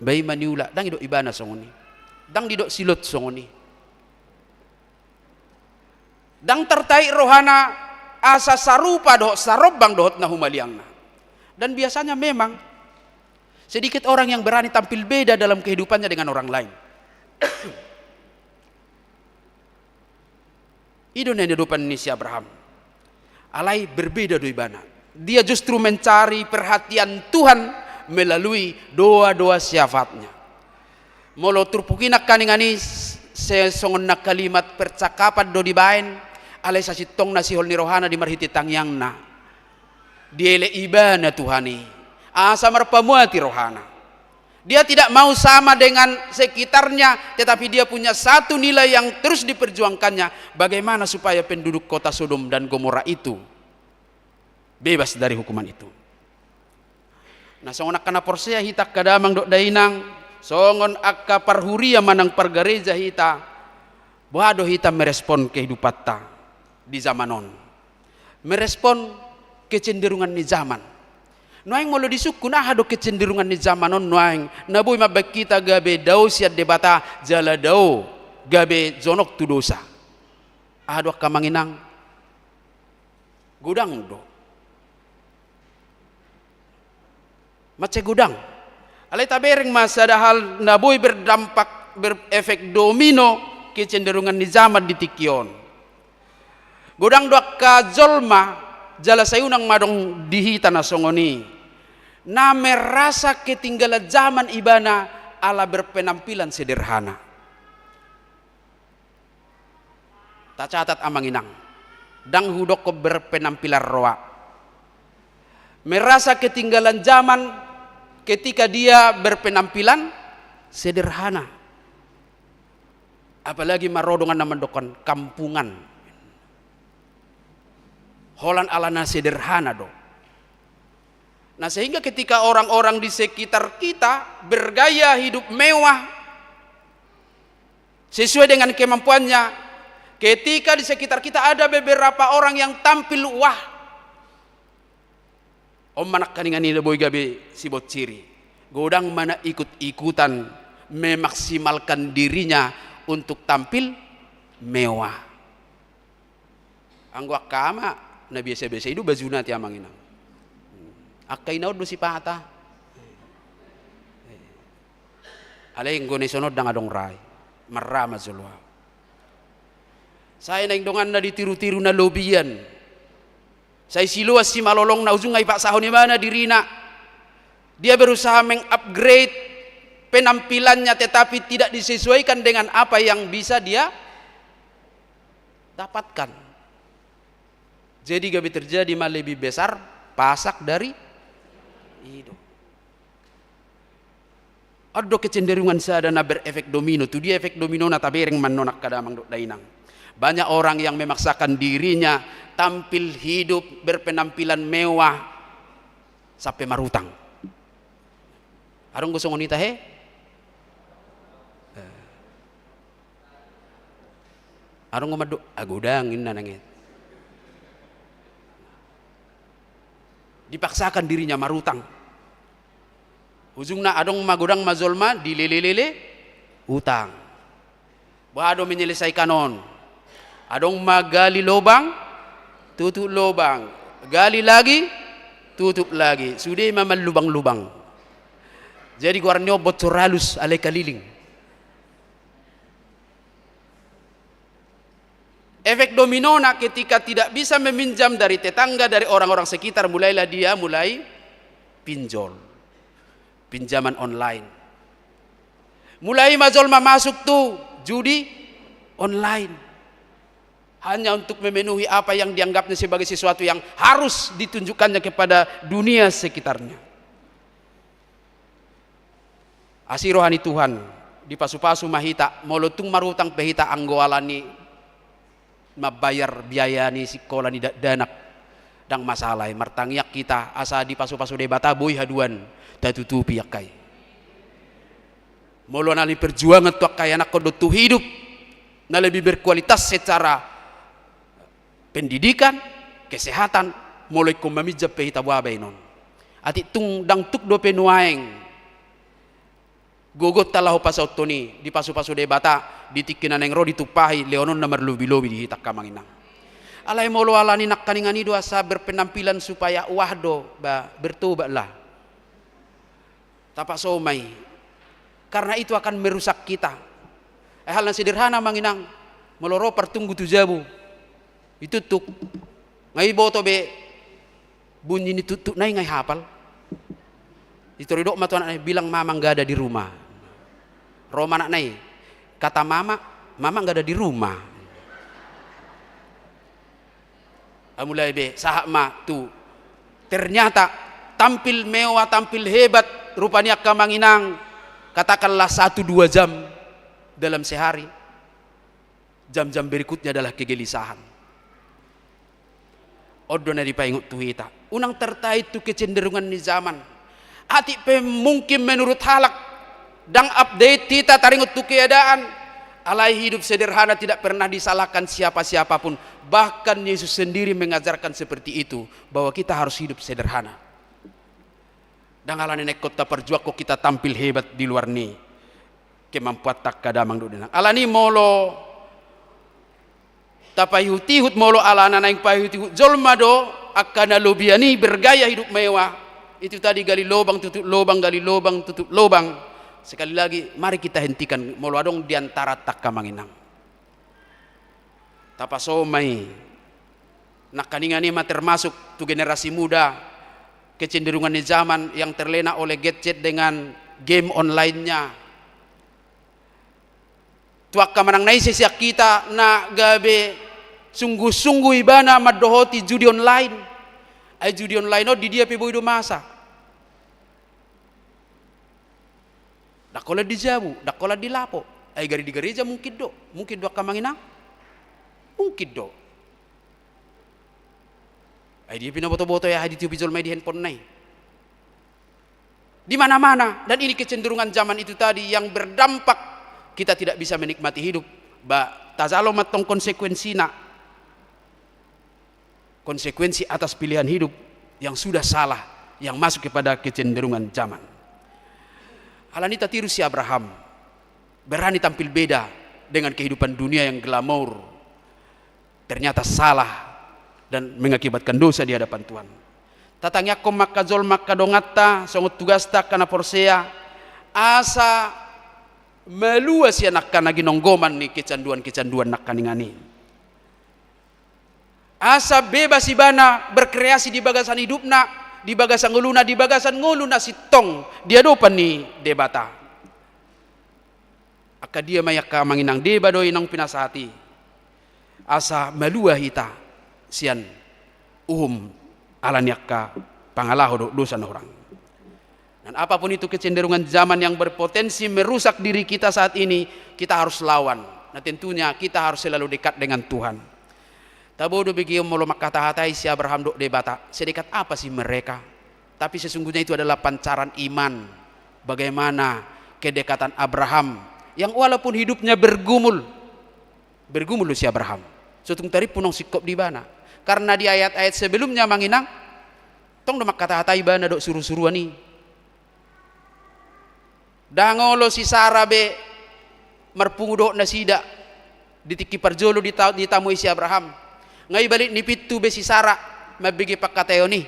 bai maniula, dang dido ibana songoni. Dang didok silot songoni. Dang tertai rohana asa sarupa doh sarobang dohot na humaliangna. Dan biasanya memang sedikit orang yang berani tampil beda dalam kehidupannya dengan orang lain. Itu nene depan ni si Abraham. Alai berbeda do ibana. Dia justru mencari perhatian Tuhan melalui doa-doa syafaatnya. Molo turpukinak kaningani sesongon na kalimat percakapan do dibain alay sa sitong na sihol ni rohana di marhiti tangyang na diele ibana Tuhani asa marpamuati rohana. Dia tidak mau sama dengan sekitarnya, tetapi dia punya satu nilai yang terus diperjuangkannya, bagaimana supaya penduduk kota Sodom dan Gomora itu bebas dari hukuman itu. Nah songon kana porsea hitak kadamang do dainang songon akka parhuria manang pargareja hita boado hita merespon kehidupan ta di zamanon, merespon kecenderungan ni zaman. Noaing molo disukku nah hado kecenderungan ni zamanon noaing naboy mabak kita gabe daw siya debata jala daw gabe zonok tu dosa ahado kamanginang gudang do mace gudang alay tabereng masada hal naboy berdampak berefek domino kecenderungan ni zaman di tikyon. Godang doak ka zolma jala sayunang madong dihita na songoni na merasa ketinggalan zaman ibana ala berpenampilan sederhana. Tak catat amanginang dang hudok ko berpenampilan roa. Merasa ketinggalan zaman ketika dia berpenampilan sederhana, apalagi marodongan na mandokan kampungan, holan alana sederhana do. Nah sehingga ketika orang-orang di sekitar kita bergaya hidup mewah sesuai dengan kemampuannya, ketika di sekitar kita ada beberapa orang yang tampil wah, om manak kaningan nila boy gabe sibot ciri godang mana ikut-ikutan memaksimalkan dirinya untuk tampil mewah. Anggwa kama na biasa-biasa itu baju nanti amanginang akay naud do si pata alay ngone sonod dang adong ray marama zulwa saya naingdongan na ditiru-tiru na lobian. Saya siluas si malolong na ujung ay paksahon ni mana dirina. Dia berusaha mengupgrade penampilannya tetapi tidak disesuaikan dengan apa yang bisa dia dapatkan. Jadi gabi terjadi malah lebih besar pasak dari itu. Ada kecenderungan sadana berefek domino. Tu dia efek domino na tabereng manonak kadamang do dainang. Banyak orang yang memaksakan dirinya tampil hidup berpenampilan mewah sampai marutang. Arong gusto ngonita he? Arong ngomado agudang inna nangit. dipaksakan dirinya marutang. Ujungnya adong magodang mazolma dilele-lele utang. Bado menyelesaikan on. Adong magali lobang, tutup lobang. Gali lagi, tutup lagi. Sudah memang lubang-lubang. Jadi guarnyo bocor halus alai keliling. Efek domino nak ketika tidak bisa meminjam dari tetangga, dari orang-orang sekitar, mulailah dia mulai pinjol. Pinjaman online. Mulai mazolma masuk tuh judi online. Hanya untuk memenuhi apa yang dianggapnya sebagai sesuatu yang harus ditunjukkannya kepada dunia sekitarnya. Asirohani Tuhan di pasu-pasu mahita molotung marutang pehita anggoalani mabayar biaya ni sekolah ni danak dang masalah martangyak kita asa di pasu-pasu debata boy haduan tatutupi yakai molo nali perjuangan tuak kaya anak kodo tu hidup na lebih berkualitas secara pendidikan kesehatan mulai ko mamijab pehita wabay non ati tung dang tuk do penuaeng gogot talahu pasaut toni di pasu-pasu debata ditikinan yang ro ditupahi leonon na marlubi-lubi di hitak kamanginang alai molo alani nak kaningani do asa berpenampilan supaya wahdo ba bertobatlah tapak somai karena itu akan merusak kita hal yang sederhana manginang meloro pertunggu tujabu itu tuk ngai boto be bunyi ni tutuk nai ngai hafal itu ridok matuan bilang mama nggak ada di rumah Roma nak nai kata mama nggak ada di rumah mulai be sahak ma tu ternyata tampil mewah tampil hebat rupanya kamanginang katakanlah 1-2 jam dalam sehari jam-jam berikutnya adalah kegelisahan odona di paingut tuhita unang terkait tu kecenderungan di zaman ati mungkin menurut halak dan update kita taringut tu keadaan alai hidup sederhana tidak pernah disalahkan siapa-siapapun bahkan Yesus sendiri mengajarkan seperti itu bahwa kita harus hidup sederhana dan alani nek kota perjuang kok kita tampil hebat di luar ni kemampuan tak kadamang dudena alani molo tapayutihut molo alana naing payutihut jolmado akan lobiani bergaya hidup mewah itu tadi gali lobang tutup lobang gali lobang tutup lobang sekali lagi mari kita hentikan molo adong diantara tak kamanginang tapasomai nak kaningani mah termasuk tu generasi muda kecenderungan di zaman yang terlena oleh gadget dengan game online-nya tuak kamanang nai sesiak kita na gabe sungguh-sungguh ibana madohoti judi online ay judi online no di dia pe boy do masa dakola di jabu dakola di lapo ay gari di gereja mungkin do kamanginang mungkin do ay dia pina boto-boto ya di TV jol mai di handphone nai di mana-mana dan ini kecenderungan zaman itu tadi yang berdampak kita tidak bisa menikmati hidup ba tazalo matong konsekuensi atas pilihan hidup yang sudah salah yang masuk kepada kecenderungan zaman. Alanita tiru si Abraham berani tampil beda dengan kehidupan dunia yang glamor ternyata salah dan mengakibatkan dosa di hadapan Tuhan. Tatangnya kom makazol makadongata songot tugasta kana porsea asa meluas ya nak kana ginonggoman ni kecanduan nak kaningani. Asa bebas ibana berkreasi di bagasan hidupna, di bagasan nguluna, di bagasan nguluna si tong dia dopan ni debata. Aka dia mayaka manginang deba doi nang pinasati. Asa melua hita sian alanyaka pangalaho dosa orang. Dan apapun itu kecenderungan zaman yang berpotensi merusak diri kita saat ini, kita harus lawan. Nah tentunya kita harus selalu dekat dengan Tuhan. Tabodo bigiyom molo makatahatay si Abraham do debata. Sedekat apa sih mereka? Tapi sesungguhnya itu adalah pancaran iman. Bagaimana kedekatan Abraham yang walaupun hidupnya bergumul si Abraham. Sutung tari punong sikop di bana. Karena di ayat-ayat sebelumnya manginang Tong do makata-hata ibana do suruh-suruan ni. Dangolo si Sara be marpungudo na sida ditiki parjolo ditamui si Abraham. Ngai balik ni pitu be si Sara mabigi pakateo ni.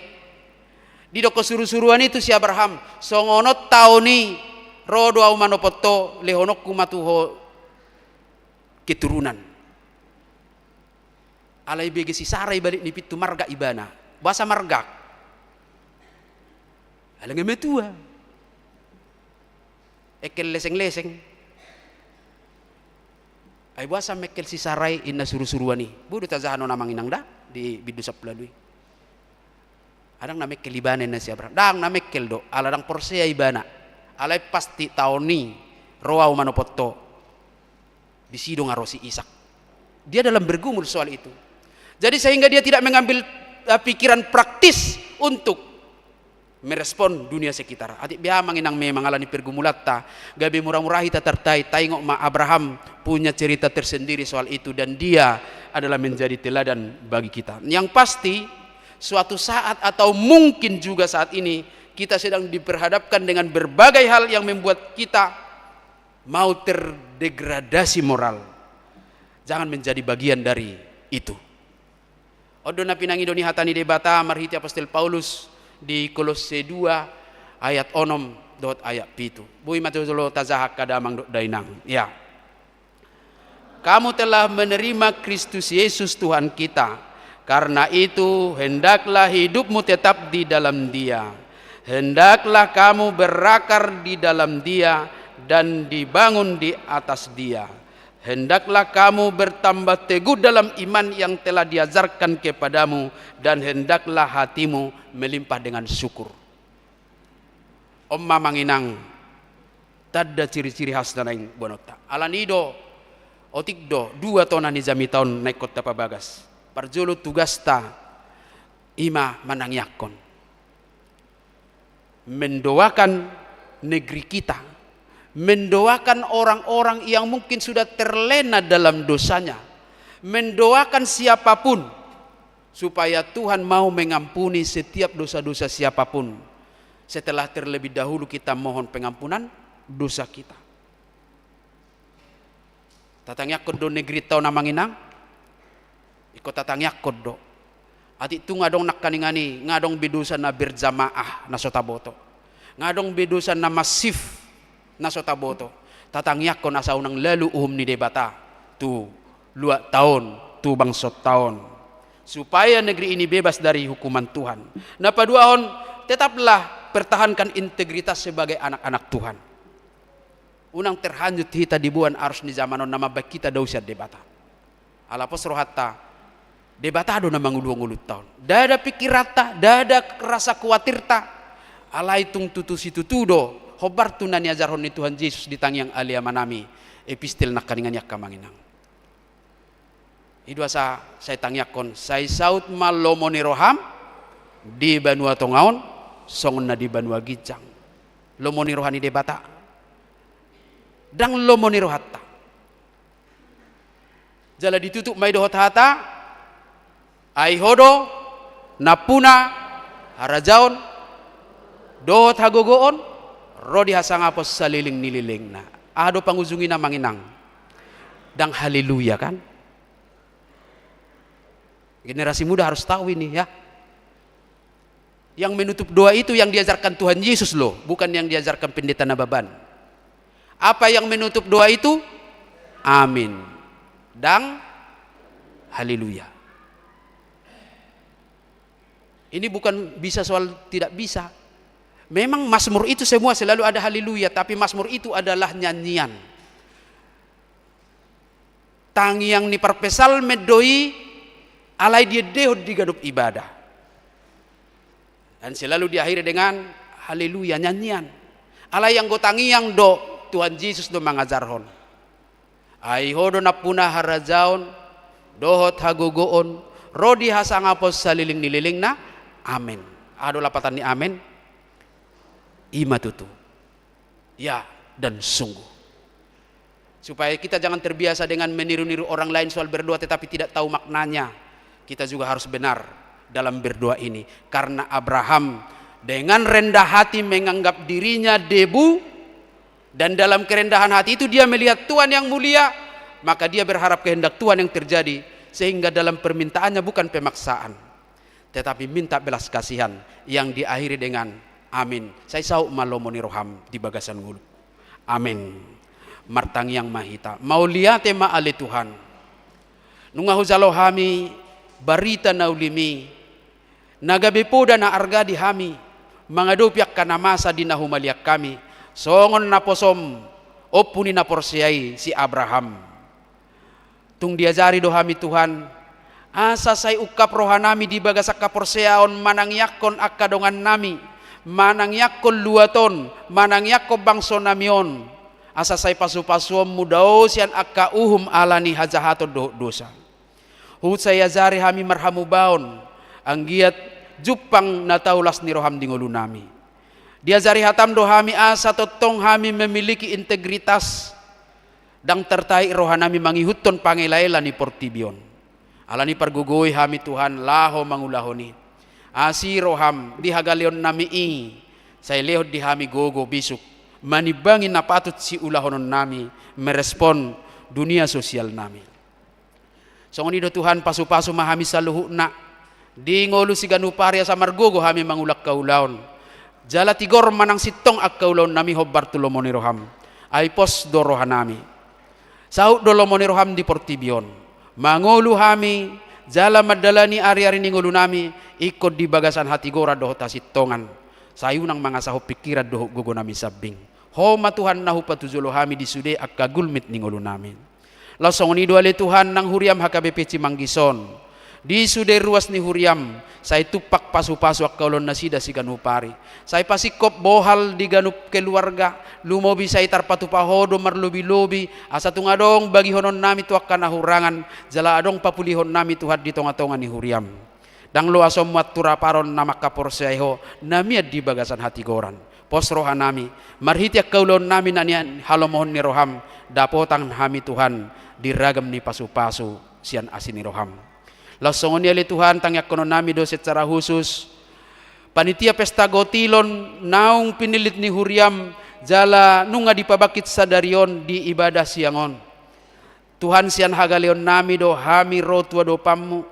Di do suruh-suruan itu si Abraham songonot tao ni rodo au manopoto lehonok kumatuho keturunan. Alai begi si Sara balik ni pitu marga ibana. Bahasa marga. Alang metua. Ekel leseng-leseng. Ay bahasa mekel si Sarai inna suruh-suruan ni. Budu tazahano namang inang da di bidu sapladui. Adang na mekel ibana na si Abraham. Dang na mekel do aladang porsea ibana. Alai pasti tahun ni roau manopoto. Bisido ngaro si Ishak. Dia dalam bergumul soal itu. Jadi sehingga dia tidak mengambil pikiran praktis untuk merespon dunia sekitar. Adik biha manginang memang alani pergumulatta gabe murah-murahi tertai tengok ma Abraham punya cerita tersendiri soal itu dan dia adalah menjadi teladan bagi kita. Yang pasti suatu saat atau mungkin juga saat ini kita sedang diperhadapkan dengan berbagai hal yang membuat kita mau terdegradasi moral. Jangan menjadi bagian dari itu. Odona pinangidoni hatani debata marhiti apostol Paulus di Kolose 2 ayat 6 dot ayat 7. Bui matulolo tazahak kadamang dot dainang. Ya. Kamu telah menerima Kristus Yesus Tuhan kita. Karena itu hendaklah hidupmu tetap di dalam Dia. Hendaklah kamu berakar di dalam Dia dan dibangun di atas Dia. Hendaklah kamu bertambah teguh dalam iman yang telah diajarkan kepadamu dan hendaklah hatimu melimpah dengan syukur. Omma manginang tada ciri-ciri khas danang bonota. Alanido otikdo 2 tahun ni jami tahun naik kota pabagas. Parjolo tugasta ima manangyakon. Mendoakan negeri kita. Mendoakan orang-orang yang mungkin sudah terlena dalam dosanya. Mendoakan siapapun supaya Tuhan mau mengampuni setiap dosa-dosa siapapun. Setelah terlebih dahulu kita mohon pengampunan dosa kita. Tatangyak do negeri tau namanginang. Iko tatangyak do. Ati tu ngadong nakkaningani ngadong bidusan na berjamaah na sotaboto. Ngadong bidusan na masif na sotaboto. Tatangyak ko nasa unang lalu ni debata. Tu 2 tahun, tu bangsot tahun. Supaya negeri ini bebas dari hukuman Tuhan. Nah paduahon tetaplah pertahankan integritas sebagai anak-anak Tuhan. Unang terhanjut hita dibuan arus di zamanon nama baik kita dausia debata. Alapos rohatta debatado na manguluang-ulut tahun. Dada pikirata, dada rasa kuatirta. Alay tung tutusi-tutudo. Hobar tunan ni ajarhon ni Tuhan Yesus di tangyang alia manami. Epistil nak kaningan yak kamanginang. Idua saya tangyakon. Say saut malomo ni roham. Di banua tongaon. Songon na di banua gijang. Lomo ni rohani debata. Dang lomo ni rohatta. Jala ditutup may dohot hata. Ay hodo. Napuna. Harajaon. Dohot hagogoon. Rodi hasangapos sa liling nililing na. Ado panguzungi na manginang. Dang haleluya kan. Generasi muda harus tahu ini ya. Yang menutup doa itu yang diajarkan Tuhan Yesus loh. Bukan yang diajarkan pendeta Nababan. Apa yang menutup doa itu? Amin. Dang haleluya. Ini bukan bisa soal tidak bisa. Memang Mazmur itu semua selalu ada haleluya, tapi Mazmur itu adalah nyanyian. Tangiang ni perpesal medoi alai dia dehod di gadup ibadah. Dan selalu diakhiri dengan haleluya nyanyian. Alai yang go tangiang do Tuhan Yesus do mangajarhon. Ai hodo napuna harajaon dohot hagogoon rodi hasangapos saliling nililing na amin. Ado lapatan ni amin. Ima tutu. Ya dan sungguh. Supaya kita jangan terbiasa dengan meniru-niru orang lain soal berdoa tetapi tidak tahu maknanya. Kita juga harus benar dalam berdoa ini. Karena Abraham dengan rendah hati menganggap dirinya debu, dan dalam kerendahan hati itu dia melihat Tuhan yang mulia, maka dia berharap kehendak Tuhan yang terjadi, sehingga dalam permintaannya bukan pemaksaan, tetapi minta belas kasihan yang diakhiri dengan amin. Saya sauk malomoni roham di bagasan ngulu. Amin. Martang yang mahita. Mau lihat ma ale Tuhan. Nungahu zalo hami barita naulimi. Nagabe poda na arga di hami. Mangadopiak kana masa di nahumaliak kami. Songon na posom opuni na porsiai si Abraham. Tung diajari dohami Tuhan, asa say ukap rohanami di bagasak kaporseaon manangyakon akadongan nami, manangyakon luaton, manangyakon bangso namion, asa say pasu-pasuom mudao sian akka uhum alani hajahato dosa. Hut saya jari hami marhamu baon, anggiat jupang nataulas ni roham dingulu nami. Dia jari hatam dohami asa totong hami memiliki integritas dang tertai rohanami mangihuton pangelaila ni portibion. Alani pargugoy hami Tuhan laho mangulahoni. Asi roham dihagalion nami saya lehot di hami gogo bisuk manibangin na patut si ulahonon nami merespon dunia sosial nami. Songoni do Tuhan pasu-pasu mahami saluhuna di ngolu si ganuparia sa margogo hami mangulak kaulaon. Jala tigor manang sitong akkaulaon nami ho Bartolomoni roham ay pos do rohanami. Saud do lomoni roham di portibion. Mangulu hami jala madalani ari-ari ningulu nami ikod di bagasan hati gora doho tasitongan. Sayunang mga saho pikiran doho gogo nami sabing. Ho matuhan nahu patujulo hami di sude akka gulmit ningulu nami. Lasong ni duale Tuhan nang huriam hakabepe cimanggison. Di sude ruas ni huriam, saya tupak pasu-pasu akaulon nasida si ganupari. Saya pasikop bohal di ganup keluarga, lumobi saya tarpatupahodo marlobi-lobi, asa tungadong bagi honon nami tu akan nahurangan, jala adong papulihon nami tuhat di tonga-tonga ni huriam. Dang lo asom mat turaparon nama kaporseho, namiad di bagasan hati goran. Pos rohan nami, marhiti akaulon nami nanian halomohon ni roham, dapotang hami Tuhan, diragam ni pasu-pasu sian asin ni roham. Langsung ni Tuhan tangyak kono nami do secara khusus panitia pesta gotilon naung pinilit ni huriam jala nunga dipabakit sadarion di ibadah siangon. Tuhan sian hagalion nami do hami rotua do pammu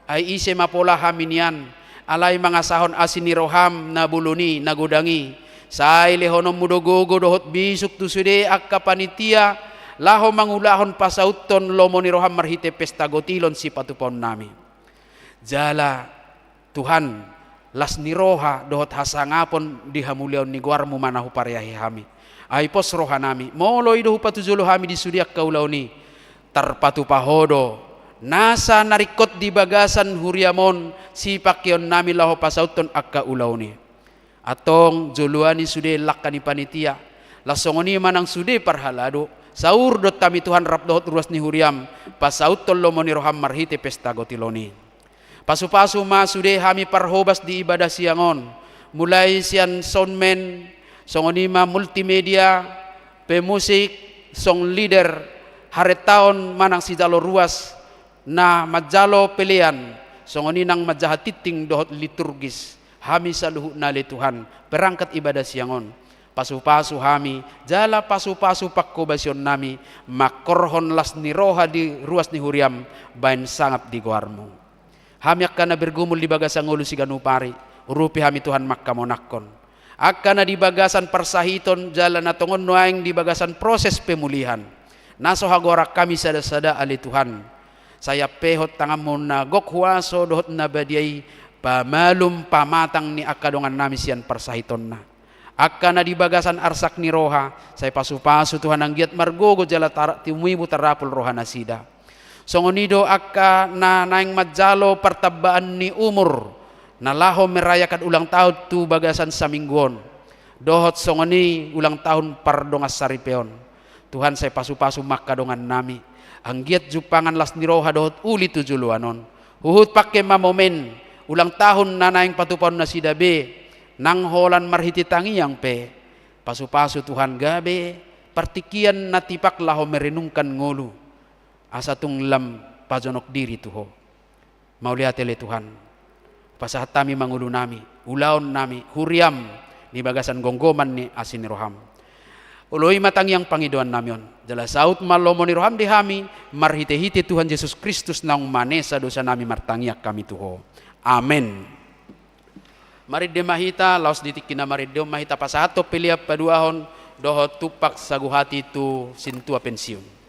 ay ise mapola haminian alay mga sahon asini roham na buluni na gudangi say lehonom mudogogo dohot bisuk tusude akka panitia laho mangulahon pasauton lomoni roham marhite pesta gotilon si patupon nami. Jala Tuhan las niroha dohot hasangapon di hamulion ni guarmu manahu pariyahi hami. Ay pos roha nami moloy dohu patujulo hami di sudiak kaulau ni tarpatu pahodo nasa narikot di bagasan huriamon si pakyon nami laho pasauton akka ulau ni. Atong juluani sude lakani panitia lasongoni manang sude parhalado saur dot kami Tuhan rap dohot ruas ni huriam pasauton lomoni roham marhite pesta gotiloni. Pasu-pasu masude hami parhobas di ibadah siangon. Mulai sian soundman, songonima multimedia, pemusik, song leader, haretaon manang si jalo ruas na majalo pelian, songoninang majahatiting dohot liturgis. Hami saluhu nali Tuhan, perangkat ibadah siangon. Pasu-pasu hami, jala pasu-pasu pakkobasyon nami, makorhon las ni roha di ruas ni huriam, bain sangap di guarmu. Hami akan bergumul di bagasan ngulu si ganupari, urupi hami Tuhan makkamonakon. Akan di bagasan persahiton jalan atongon nuaing di bagasan proses pemulihan. Naso hagorak kami sada-sada ali Tuhan. Saya pehot tangamu na gok huaso dohot na badiay pamalum pamatang ni akadongan nami sian persahiton na. Akan di bagasan arsak ni roha, saya pasu-pasu Tuhan ang giat margogo jala timuibu tarapul roha nasida. Songonido akka na naing majalo pertabaan ni umur na laho merayakan ulang tahun tu bagasan sa mingguon. Dohot songoni ulang tahun pardongas saripeon. Tuhan saya pasu-pasu makadongan nami. Anggiat jupangan las niroha dohot uli tujuluanon. Huhut pakai mamomen ulang tahun na naing patupon na sidabe nang holan marhiti tangiyang pe. Pasu-pasu Tuhan gabe partikian natipak laho merenungkan ngulu. Asa tung lam pajonok diri tuho. Maulihat ele Tuhan. pasahatami mangulu nami, ulaon nami, huriam, ni bagasan gonggoman ni asin roham. Uloi matang yang pangidoan namion. Jala saut malomo ni roham dihami, marhite-hite Tuhan Yesus Kristus naung manesa dosa nami martangiak kami Tuho. Amin. Mari demahita, laos ditikina mari demahita pasahato piliap paduahon, doho tupak saguhati tu sintua pensiun.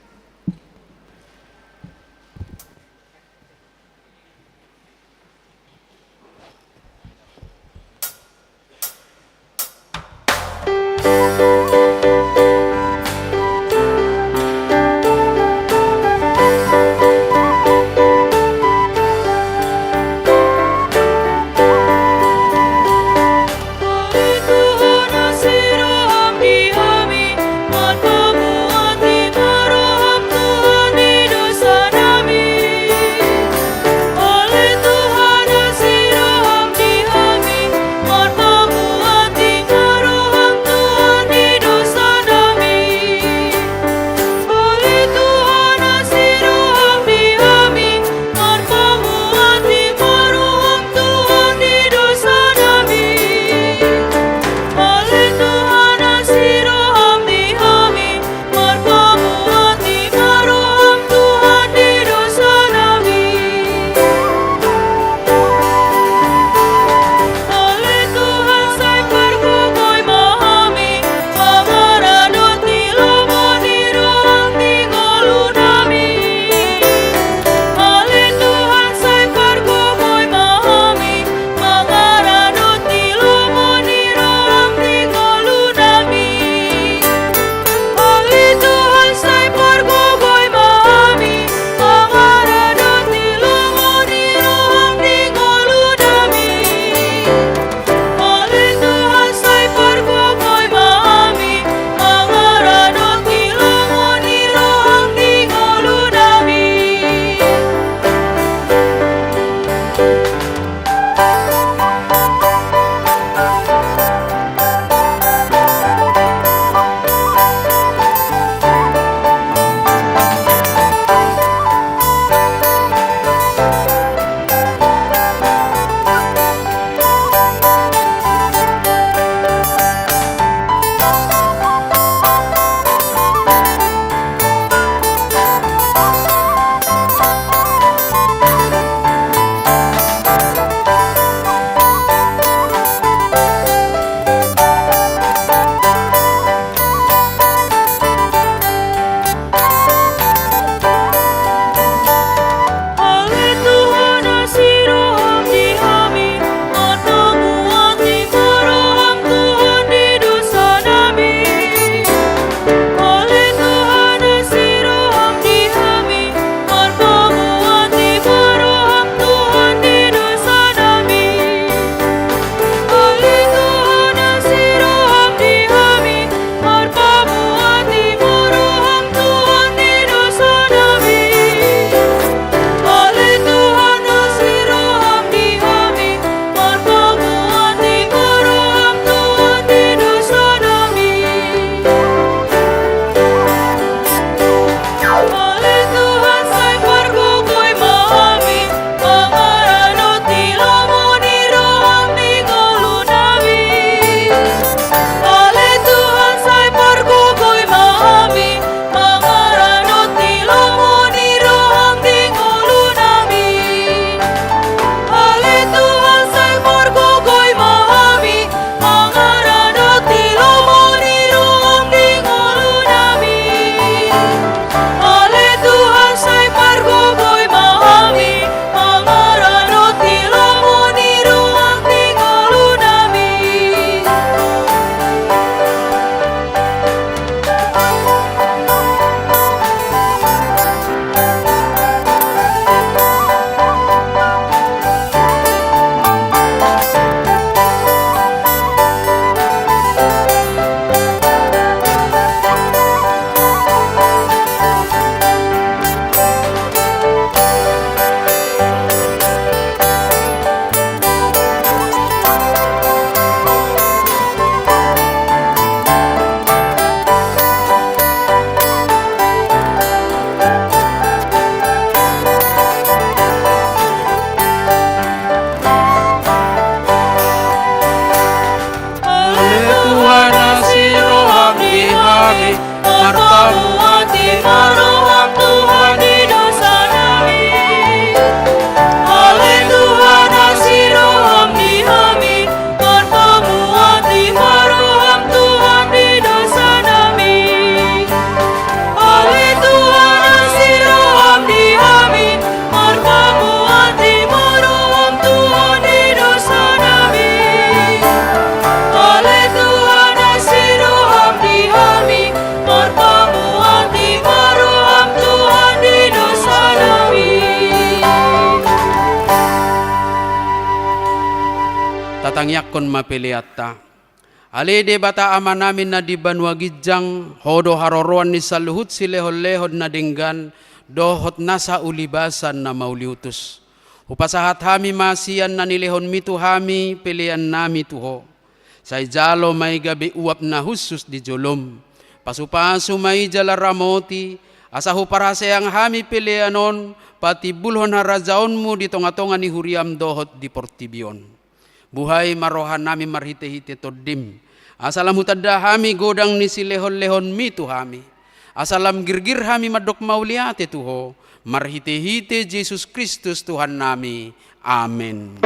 Tuhan asiroham dihami, man pamuati maroham. tangyakon mapiliatta. Ali de bata ama namin na di banwa gijang, hodo haroroan ni saluhut si lehod-lehod na dinggan, dohot nasa ulibasan na mauliutus. Upasahat hami masiyan na nilehon mitu hami, pilian nami tuho. Say jalo may gabi uap na husus di jolom. Pasupaso may jala ramoti, asa huparase ang hami pilianon, pati bulhon harajaon mo di tonga-tonga ni huriam dohot di portibion. Buhay marohan nami marhite-hite todim. Asalam hutadda hami godang ni si lehon-lehon mitu hami. Asalam girgir hami madok mauliate tuho. Marhite-hite Jesus Kristus Tuhan nami. Amen.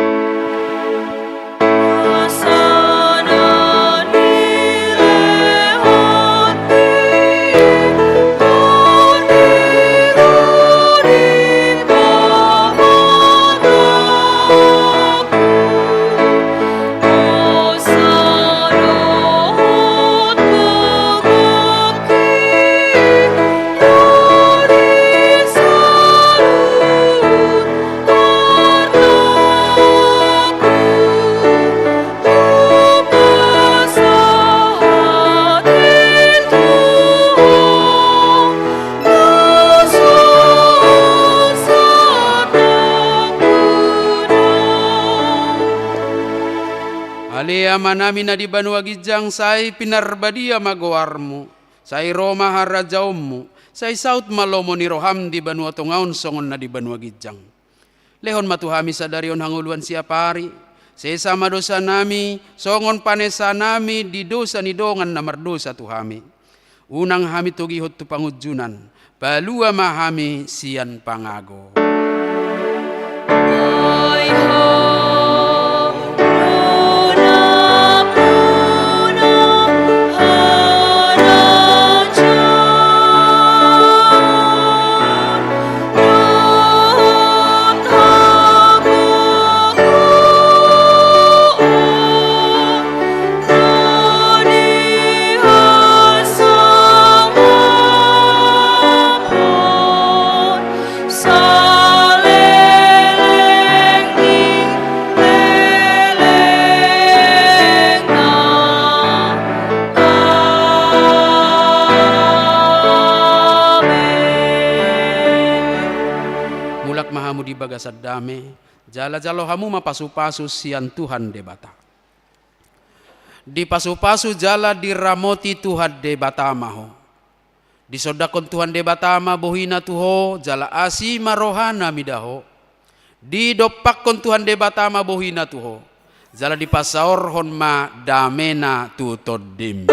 Ama namin na di banwa gijang say pinarbadia magawarmo, say Roma harajaom say South Malomo ni Roham di banwa tungaon songon na di banwa gijang. Lehon matuhami sa darion hanguluan siya pari, sesama dosa nami, songon panesa nami di dosa ni dongan na mardosa tuhami. Unang hami tugihot tu pangujunan, palua mahami siyan pangago. Bagasad dame, jala-jalo hamu mapasupasu sian Tuhan debata. Di pasu-pasu jala diramoti Tuhan debata maho. Di sodakon Tuhan debata ma bohina tuho, jala asi marohana midaho. Di dopakon Tuhan debata ma bohina tuho, jala di pasaor hon ma damena tutodim.